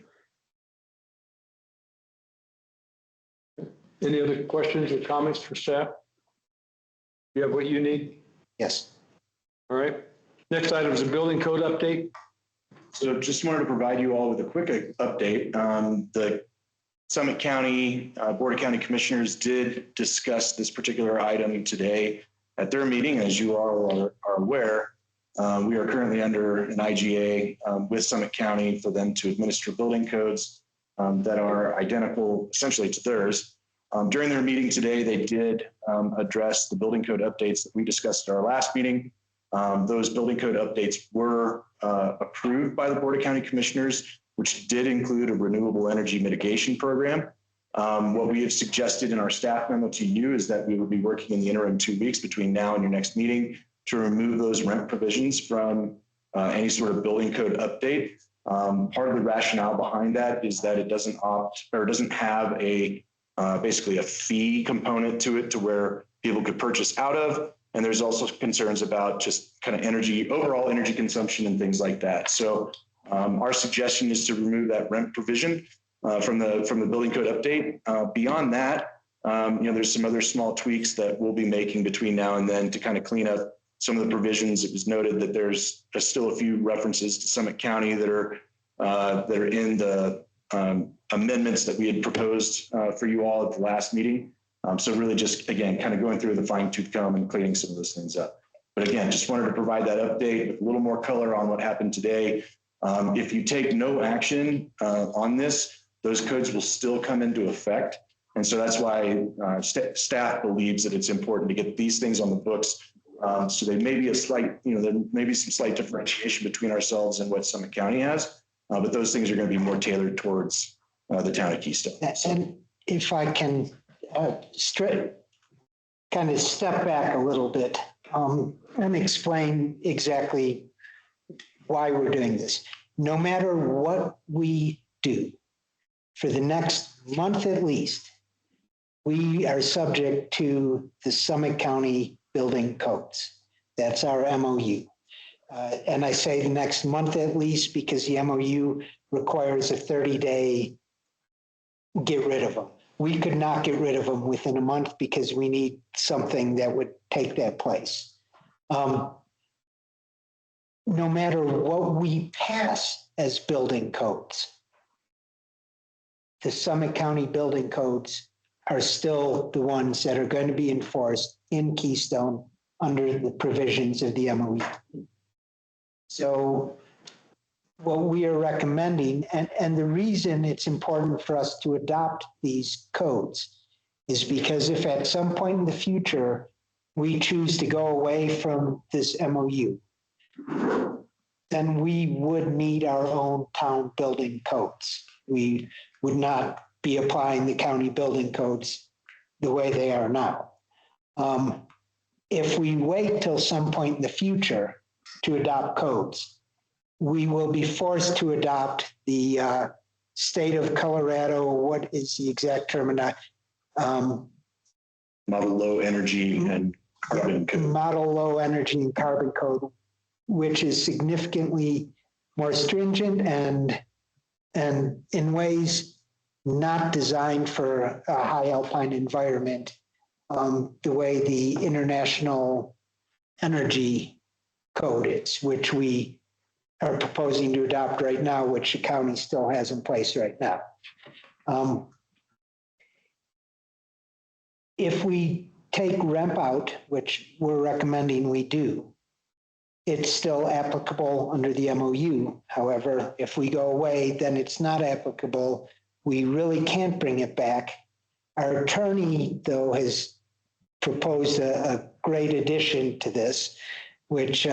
Any other questions or comments for staff? You have what you need? Yes. All right. Next item is a building code update. So just wanted to provide you all with a quick update. The Summit County Board of County Commissioners did discuss this particular item today at their meeting. As you all are aware, we are currently under an IGA with Summit County for them to administer building codes that are identical essentially to theirs. During their meeting today, they did address the building code updates that we discussed at our last meeting. Those building code updates were approved by the Board of County Commissioners, which did include a renewable energy mitigation program. What we have suggested in our staff memo to you is that we will be working in the interim 2 weeks between now and your next meeting to remove those rent provisions from any sort of building code update. Part of the rationale behind that is that it doesn't have a basically a fee component to it to where people could purchase out of. And there's also concerns about just kind of overall energy consumption and things like that. So our suggestion is to remove that rent provision from the building code update. Beyond that, there's some other small tweaks that we'll be making between now and then to kind of clean up some of the provisions. It was noted that there's still a few references to Summit County that are in the amendments that we had proposed for you all at the last meeting. So really just, again, kind of going through the fine tooth comb and cleaning some of those things up. But again, just wanted to provide that update with a little more color on what happened today. If you take no action on this, those codes will still come into effect. And so that's why staff believes that it's important to get these things on the books. So there may be there may be some slight differentiation between ourselves and what Summit County has, but those things are going to be more tailored towards the town of Keystone. And if I can kind of step back a little bit and explain exactly why we're doing this. No matter what we do, for the next month at least, we are subject to the Summit County building codes. That's our MOU. And I say the next month at least because the MOU requires a 30-day get rid of them. We could not get rid of them within a month because we need something that would take that place. No matter what we pass as building codes, the Summit County building codes are still the ones that are going to be enforced in Keystone under the provisions of the MOU. So what we are recommending, and the reason it's important for us to adopt these codes is because if at some point in the future we choose to go away from this MOU, then we would need our own town building codes. We would not be applying the county building codes the way they are now. If we wait till some point in the future to adopt codes, we will be forced to adopt the state of Colorado, what is the exact term? Model low energy and carbon code. Model low energy and carbon code, which is significantly more stringent and in ways not designed for a high alpine environment, the way the International Energy Code is, which we are proposing to adopt right now, which the county still has in place right now. If we take REMP out, which we're recommending we do, it's still applicable under the MOU. However, if we go away, then it's not applicable. We really can't bring it back. Our attorney, though, has proposed a great addition to this, which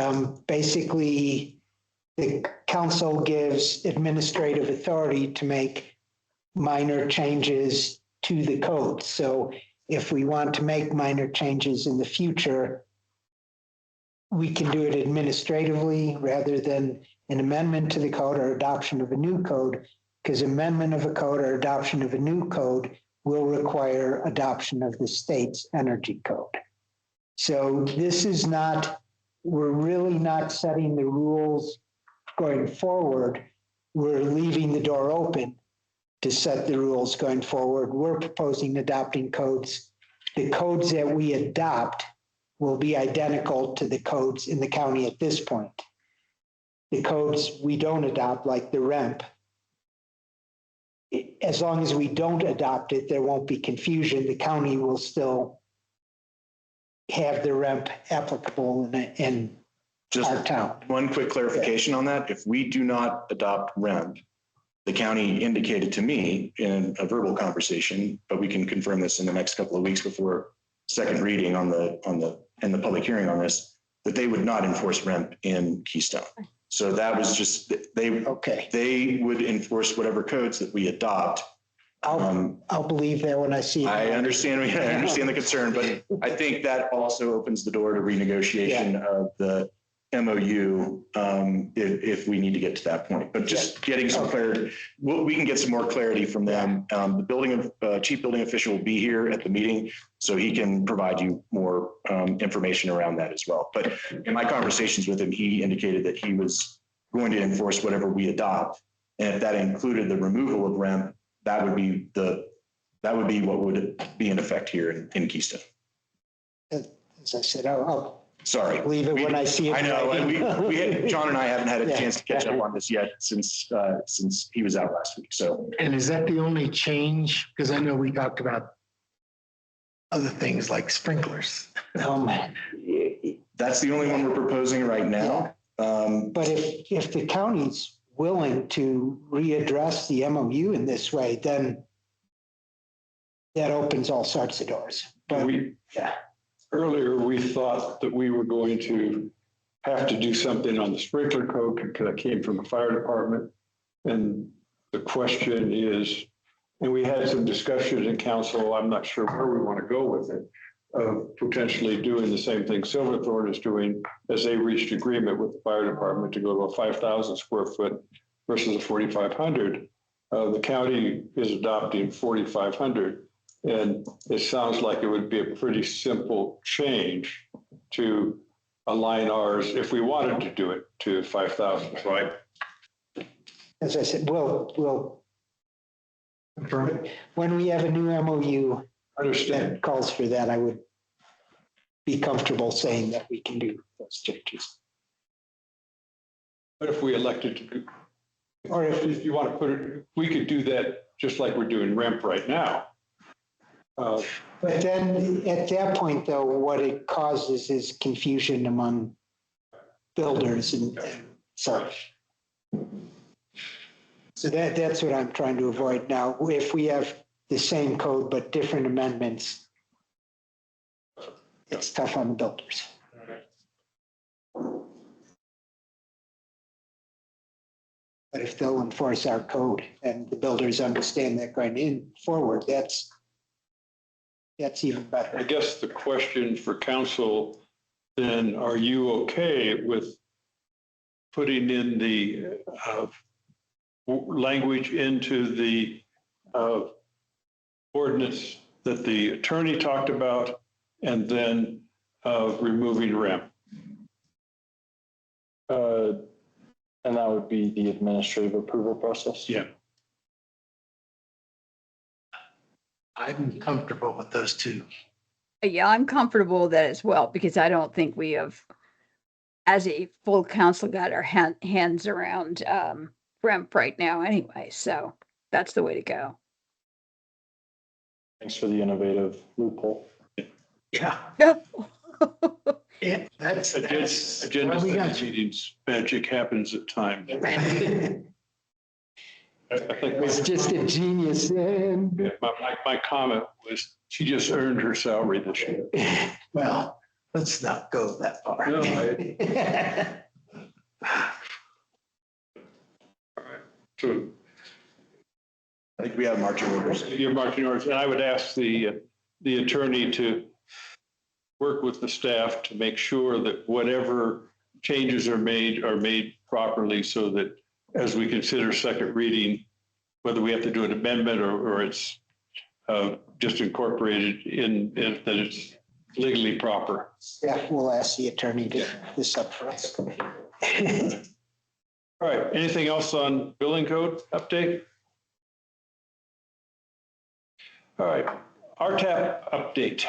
basically the council gives administrative authority to make minor changes to the code. So if we want to make minor changes in the future, we can do it administratively rather than an amendment to the code or adoption of a new code, because amendment of a code or adoption of a new code will require adoption of the state's energy code. So this is not, we're really not setting the rules going forward, we're leaving the door open to set the rules going forward. We're proposing adopting codes. The codes that we adopt will be identical to the codes in the county at this point. The codes we don't adopt, like the REMP, as long as we don't adopt it, there won't be confusion. The county will still have the REMP applicable in Just our town. one quick clarification on that. If we do not adopt REMP, the county indicated to me in a verbal conversation, but we can confirm this in the next couple of weeks before second reading on the public hearing on this, that they would not enforce REMP in Keystone. So that was just, they would enforce whatever codes that we adopt. I'll believe that when I see it. I understand the concern, but I think that also opens the door to renegotiation of the MOU if we need to get to that point. But just getting some clarity, we can get some more clarity from them. The chief building official will be here at the meeting, so he can provide you more information around that as well. But in my conversations with him, he indicated that he was going to enforce whatever we adopt, and if that included the removal of REMP, that would be what would be in effect here in Keystone. As I said, I'll Sorry. leave it when I see it. I know. John and I haven't had a chance to catch up on this yet since he was out last week. So. And is that the only change? Because I know we talked about other things like sprinklers. That's the only one we're proposing right now. But if the county's willing to readdress the MOU in this way, then that opens all sorts of doors. But Earlier, we thought that we were going to have to do something on the sprinkler code because it came from the fire department. And the question is, and we had some discussions in council, I'm not sure where we want to go with it, of potentially doing the same thing Silverthorne is doing as they reached agreement with the fire department to go to a 5,000 square foot versus a 4,500. The county is adopting 4,500. And it sounds like it would be a pretty simple change to align ours, if we wanted to do it, to 5,000, right? as I said, we'll when we have a new MOU that calls for that, I would be comfortable saying that we can do those changes. But if we elected to do, or if you want to put it, we could do that just like we're doing REMP right now. But then at that point, though, what it causes is confusion among builders and such. So that's what I'm trying to avoid now. If we have the same code but different amendments, it's tough on the builders. But if they'll enforce our code and the builders understand that going in forward, that's even better. I guess the question for council, then, are you okay with putting in the language into the ordinance that the attorney talked about and then removing REM? And that would be the administrative approval process? Yeah. I'm comfortable with those two. Yeah, I'm comfortable with that as well, because I don't think we have, as a full council, got our hands around REMP right now anyway. So that's the way to go. Thanks for the innovative loophole. Yeah. Yeah, that's Agenda meetings, magic happens at times. I think It's just a genius. And my comment was she just earned her salary this year. well, let's not go that far. No, all right. So I think we have marching orders. your marching orders, and I would ask the attorney to work with the staff to make sure that whatever changes are made properly, so that as we consider second reading, whether we have to do an amendment or it's just incorporated in that it's legally proper. yeah, we'll ask the attorney to this up for us. All right, anything else on building code update? All right, RTAP update.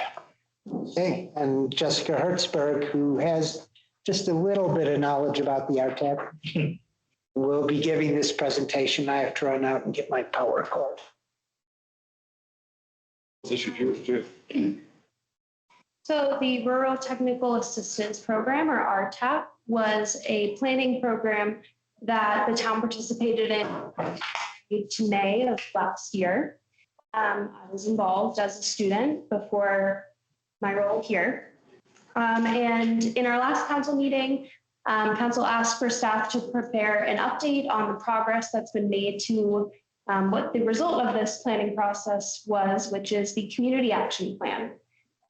Okay, and Jessica Hertzberg, who has just a little bit of knowledge about the RTAP, will be giving this presentation. I have to run out and get my power cord. This is yours too. So the Rural Technical Assistance Program, or RTAP, was a planning program that the town participated in to May of last year. I was involved as a student before my role here. And in our last council meeting, council asked for staff to prepare an update on the progress that's been made to what the result of this planning process was, which is the community action plan.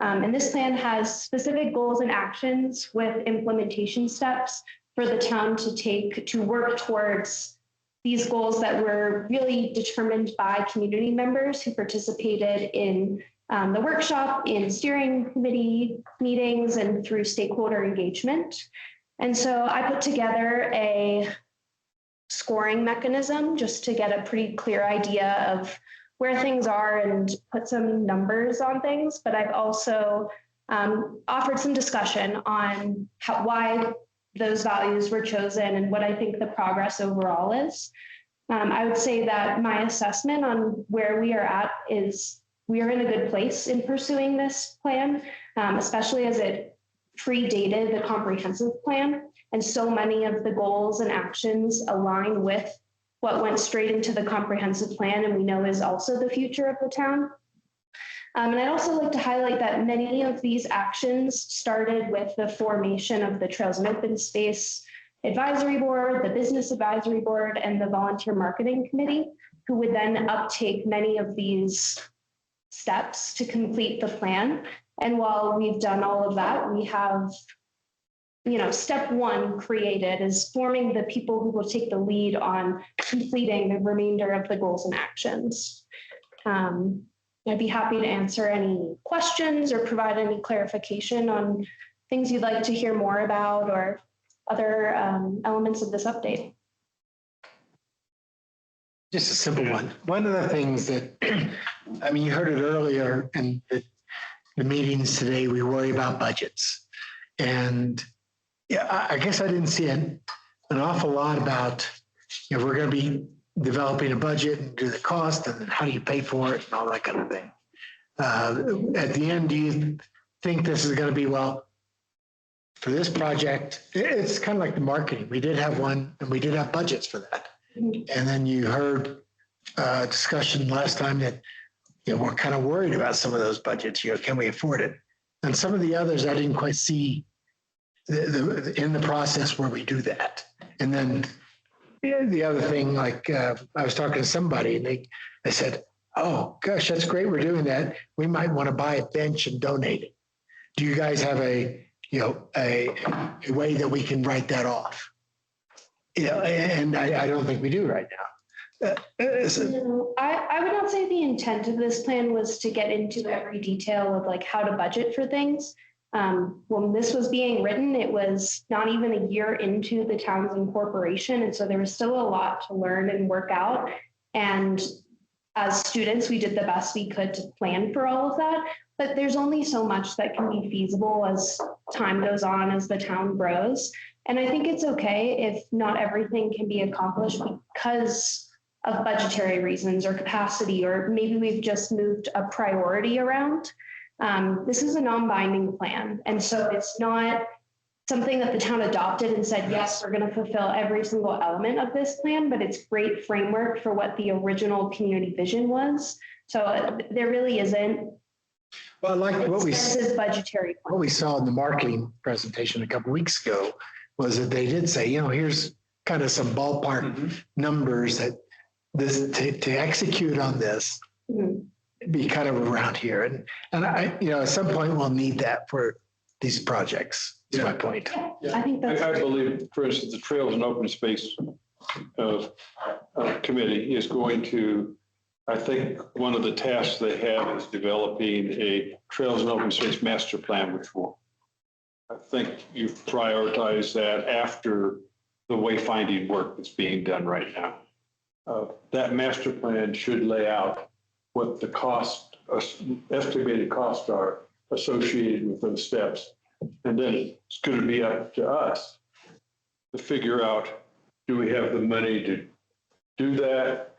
And this plan has specific goals and actions with implementation steps for the town to take to work towards these goals that were really determined by community members who participated in the workshop, in steering committee meetings, and through stakeholder engagement. And so I put together a scoring mechanism just to get a pretty clear idea of where things are and put some numbers on things. But I've also offered some discussion on why those values were chosen and what I think the progress overall is. I would say that my assessment on where we are at is we are in a good place in pursuing this plan, especially as it predated the comprehensive plan. And so many of the goals and actions align with what went straight into the comprehensive plan and we know is also the future of the town. And I'd also like to highlight that many of these actions started with the formation of the Trails and Open Space Advisory Board, the Business Advisory Board, and the Volunteer Marketing Committee, who would then uptake many of these steps to complete the plan. And while we've done all of that, we have, step one created is forming the people who will take the lead on completing the remainder of the goals and actions. I'd be happy to answer any questions or provide any clarification on things you'd like to hear more about or other elements of this update. Just a simple one. One of the things that, you heard it earlier in the meetings today, we worry about budgets. And yeah, I guess I didn't see an awful lot about, we're going to be developing a budget and do the cost and then how do you pay for it and all that kind of thing. At the end, do you think this is going to be, well, for this project, it's kind of like the marketing. We did have one and we did have budgets for that. And then you heard discussion last time that, we're kind of worried about some of those budgets. Can we afford it? And some of the others, I didn't quite see in the process where we do that. And then the other thing, like I was talking to somebody and they said, oh gosh, that's great. We're doing that. We might want to buy a bench and donate it. Do you guys have a way that we can write that off? And I don't think we do right now. No, I would not say the intent of this plan was to get into every detail of like how to budget for things. When this was being written, it was not even a year into the town's incorporation. And so there was still a lot to learn and work out. And as students, we did the best we could to plan for all of that. But there's only so much that can be feasible as time goes on, as the town grows. And I think it's okay if not everything can be accomplished because of budgetary reasons or capacity, or maybe we've just moved a priority around. This is a non-binding plan. And so it's not something that the town adopted and said, yes, we're going to fulfill every single element of this plan, but it's great framework for what the original community vision was. So there really isn't. Well, like what we budgetary. What we saw in the marketing presentation a couple of weeks ago was that they did say, here's kind of some ballpark numbers that this to execute on this be kind of around here. And I, at some point we'll need that for these projects. Is my point. Yeah, I think that's. I believe, for instance, the Trails and Open Space Committee is going to, I think one of the tasks they have is developing a Trails and Open Space Master Plan, which will, I think you prioritize that after the wayfinding work that's being done right now. That master plan should lay out what the cost, estimated costs are associated with those steps. And then it's going to be up to us to figure out, do we have the money to do that?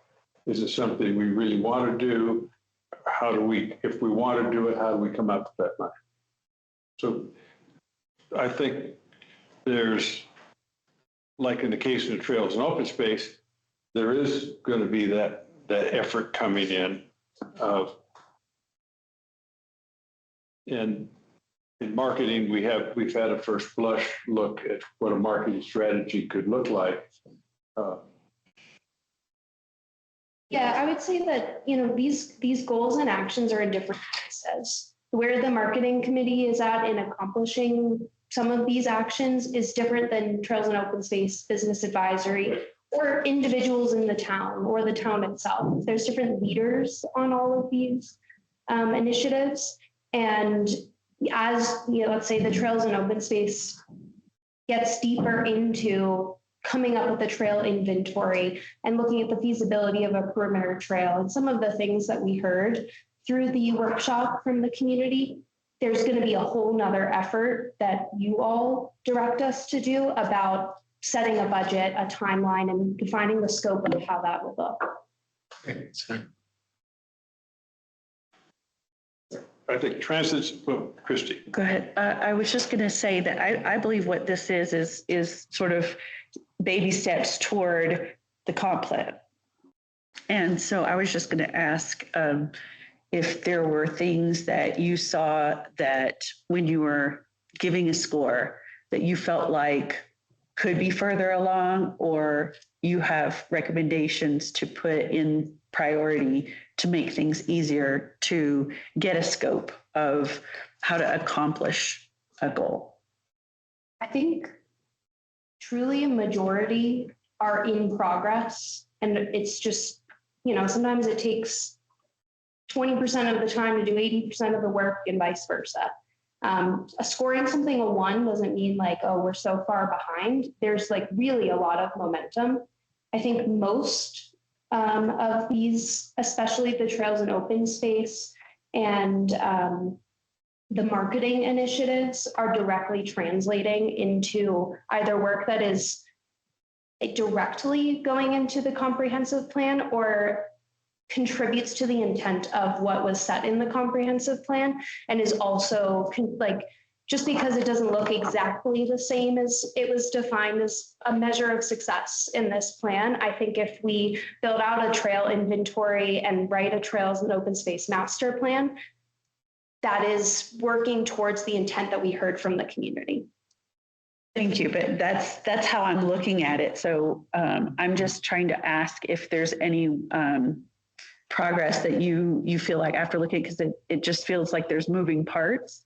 Is it something we really want to do? How do we, if we want to do it, how do we come up with that money? So I think there's, like in the case of the trails and open space, there is going to be that effort coming in. And in marketing, we've had a first blush look at what a marketing strategy could look like. Yeah, I would say that, these goals and actions are in different places. Where the marketing committee is at in accomplishing some of these actions is different than Trails and Open Space, Business Advisory, or individuals in the town or the town itself. There's different leaders on all of these initiatives. And as, let's say the Trails and Open Space gets deeper into coming up with a trail inventory and looking at the feasibility of a perimeter trail and some of the things that we heard through the workshop from the community, there's going to be a whole nother effort that you all direct us to do about setting a budget, a timeline, and defining the scope of how that will look. Okay, so I think transit's, well, Christy. Go ahead. I was just going to say that I believe what this is sort of baby steps toward the comp plan. And so I was just going to ask if there were things that you saw that when you were giving a score that you felt like could be further along, or you have recommendations to put in priority to make things easier to get a scope of how to accomplish a goal. I think truly a majority are in progress, and it's just, sometimes it takes 20% of the time to do 80% of the work and vice versa. Scoring something a 1 doesn't mean like, oh, we're so far behind. There's like really a lot of momentum. I think most of these, especially the Trails and Open Space and the marketing initiatives, are directly translating into either work that is directly going into the comprehensive plan or contributes to the intent of what was set in the comprehensive plan, and is also like, just because it doesn't look exactly the same as it was defined as a measure of success in this plan. I think if we build out a trail inventory and write a Trails and Open Space master plan, that is working towards the intent that we heard from the community. Thank you, but that's how I'm looking at it. So I'm just trying to ask if there's any progress that you feel like after looking, because it just feels like there's moving parts,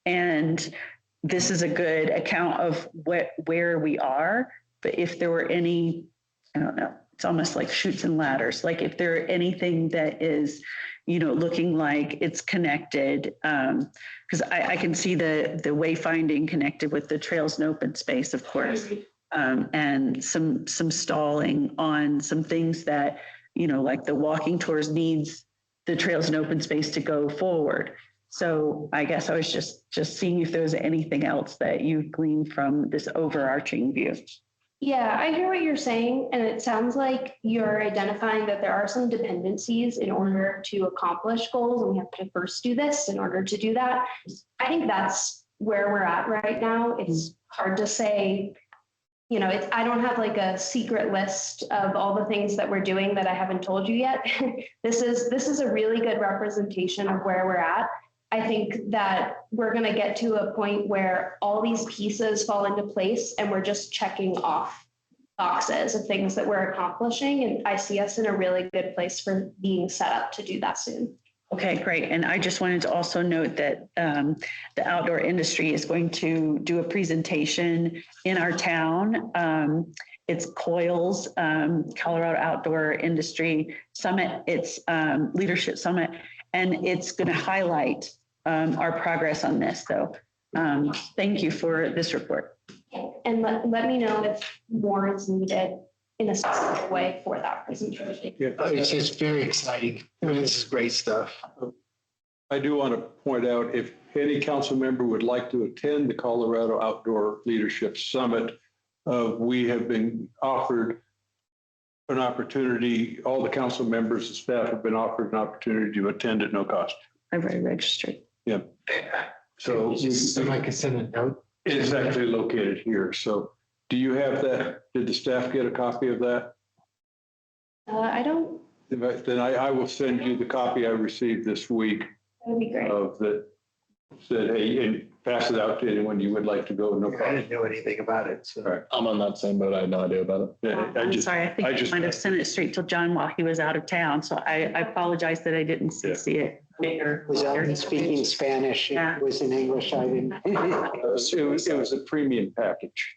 and this is a good account of where we are. But if there were any, I don't know, it's almost like chutes and ladders. Like if there anything that is, looking like it's connected, because I can see the wayfinding connected with the Trails and Open Space, of course, and some stalling on some things that, like the walking tours needs the Trails and Open Space to go forward. So I guess I was just seeing if there was anything else that you gleaned from this overarching view. Yeah, I hear what you're saying, and it sounds like you're identifying that there are some dependencies in order to accomplish goals, and we have to first do this in order to do that. I think that's where we're at right now. It's hard to say, I don't have like a secret list of all the things that we're doing that I haven't told you yet. This is a really good representation of where we're at. I think that we're going to get to a point where all these pieces fall into place and we're just checking off boxes of things that we're accomplishing. And I see us in a really good place for being set up to do that soon. Okay, great. And I just wanted to also note that the outdoor industry is going to do a presentation in our town. It's COIL's Colorado Outdoor Industry Summit. It's Leadership Summit, and it's going to highlight our progress on this. So thank you for this report. And let me know if more is needed in a specific way for that presentation. It's very exciting. I mean, this is great stuff. I do want to point out, if any council member would like to attend the Colorado Outdoor Leadership Summit, we have been offered an opportunity, all the council members and staff have been offered an opportunity to attend at no cost. I've already registered. Yeah. So I can send a note. it's actually located here. So do you have that? Did the staff get a copy of that? I don't, Then I will send you the copy I received this week that would be great. of that said, hey, and pass it out to anyone you would like to go. No I problem. didn't know anything about it, so. Right. I'm on that same boat. I had no idea about it. Yeah, I'm sorry, I think I might have sent it straight to John while he was out of town, so I apologize that I didn't Yeah. see it. It was only speaking Spanish. Yeah. It was in English. I didn't. It was a premium package.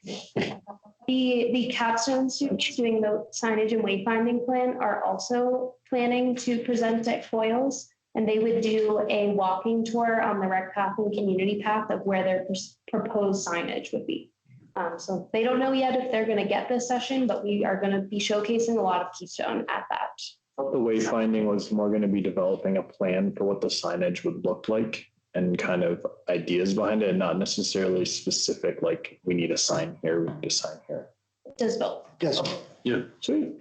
The capstone students doing the signage and wayfinding plan are also planning to present at foils. And they would do a walking tour on the rec path and community path of where their proposed signage would be. So they don't know yet if they're going to get this session, but we are going to be showcasing a lot of Keystone at that. The wayfinding was more going to be developing a plan for what the signage would look like and kind of ideas behind it, not necessarily specific, like we need a sign here, we need a sign here. It does both. Yes. Yeah. Sweet.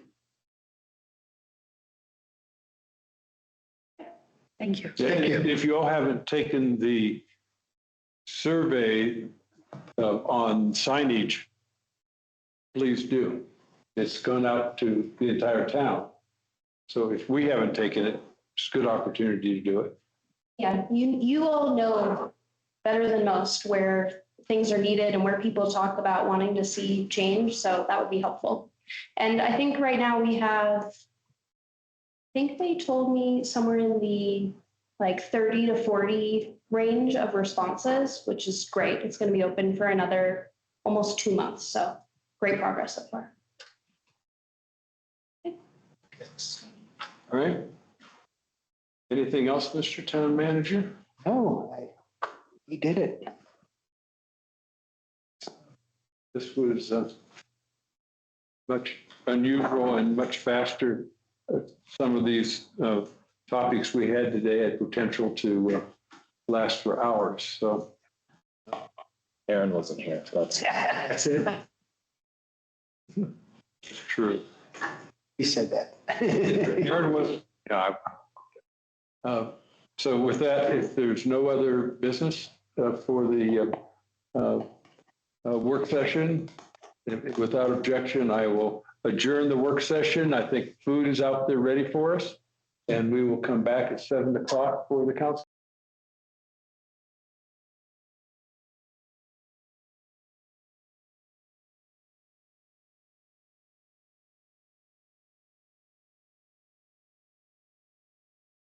Thank you. Thank you. If you all haven't taken the survey on signage, please do. It's gone out to the entire town. So if we haven't taken it, it's a good opportunity to do it. Yeah, you all know better than most where things are needed and where people talk about wanting to see change. So that would be helpful. And I think right now we have, I think they told me somewhere in the like 30 to 40 range of responses, which is great. It's going to be open for another almost 2 months. So great progress so far. All right. Anything else, Mr. Town Manager? Oh, he did it. This was much unusual and much faster. Some of these topics we had today had potential to last for hours. So Aaron wasn't here. That's it. it's true. He said that. Aaron wasn't. Yeah. So with that, if there's no other business for the work session, without objection, I will adjourn the work session. I think food is out there ready for us. And we will come back at 7 o'clock for the council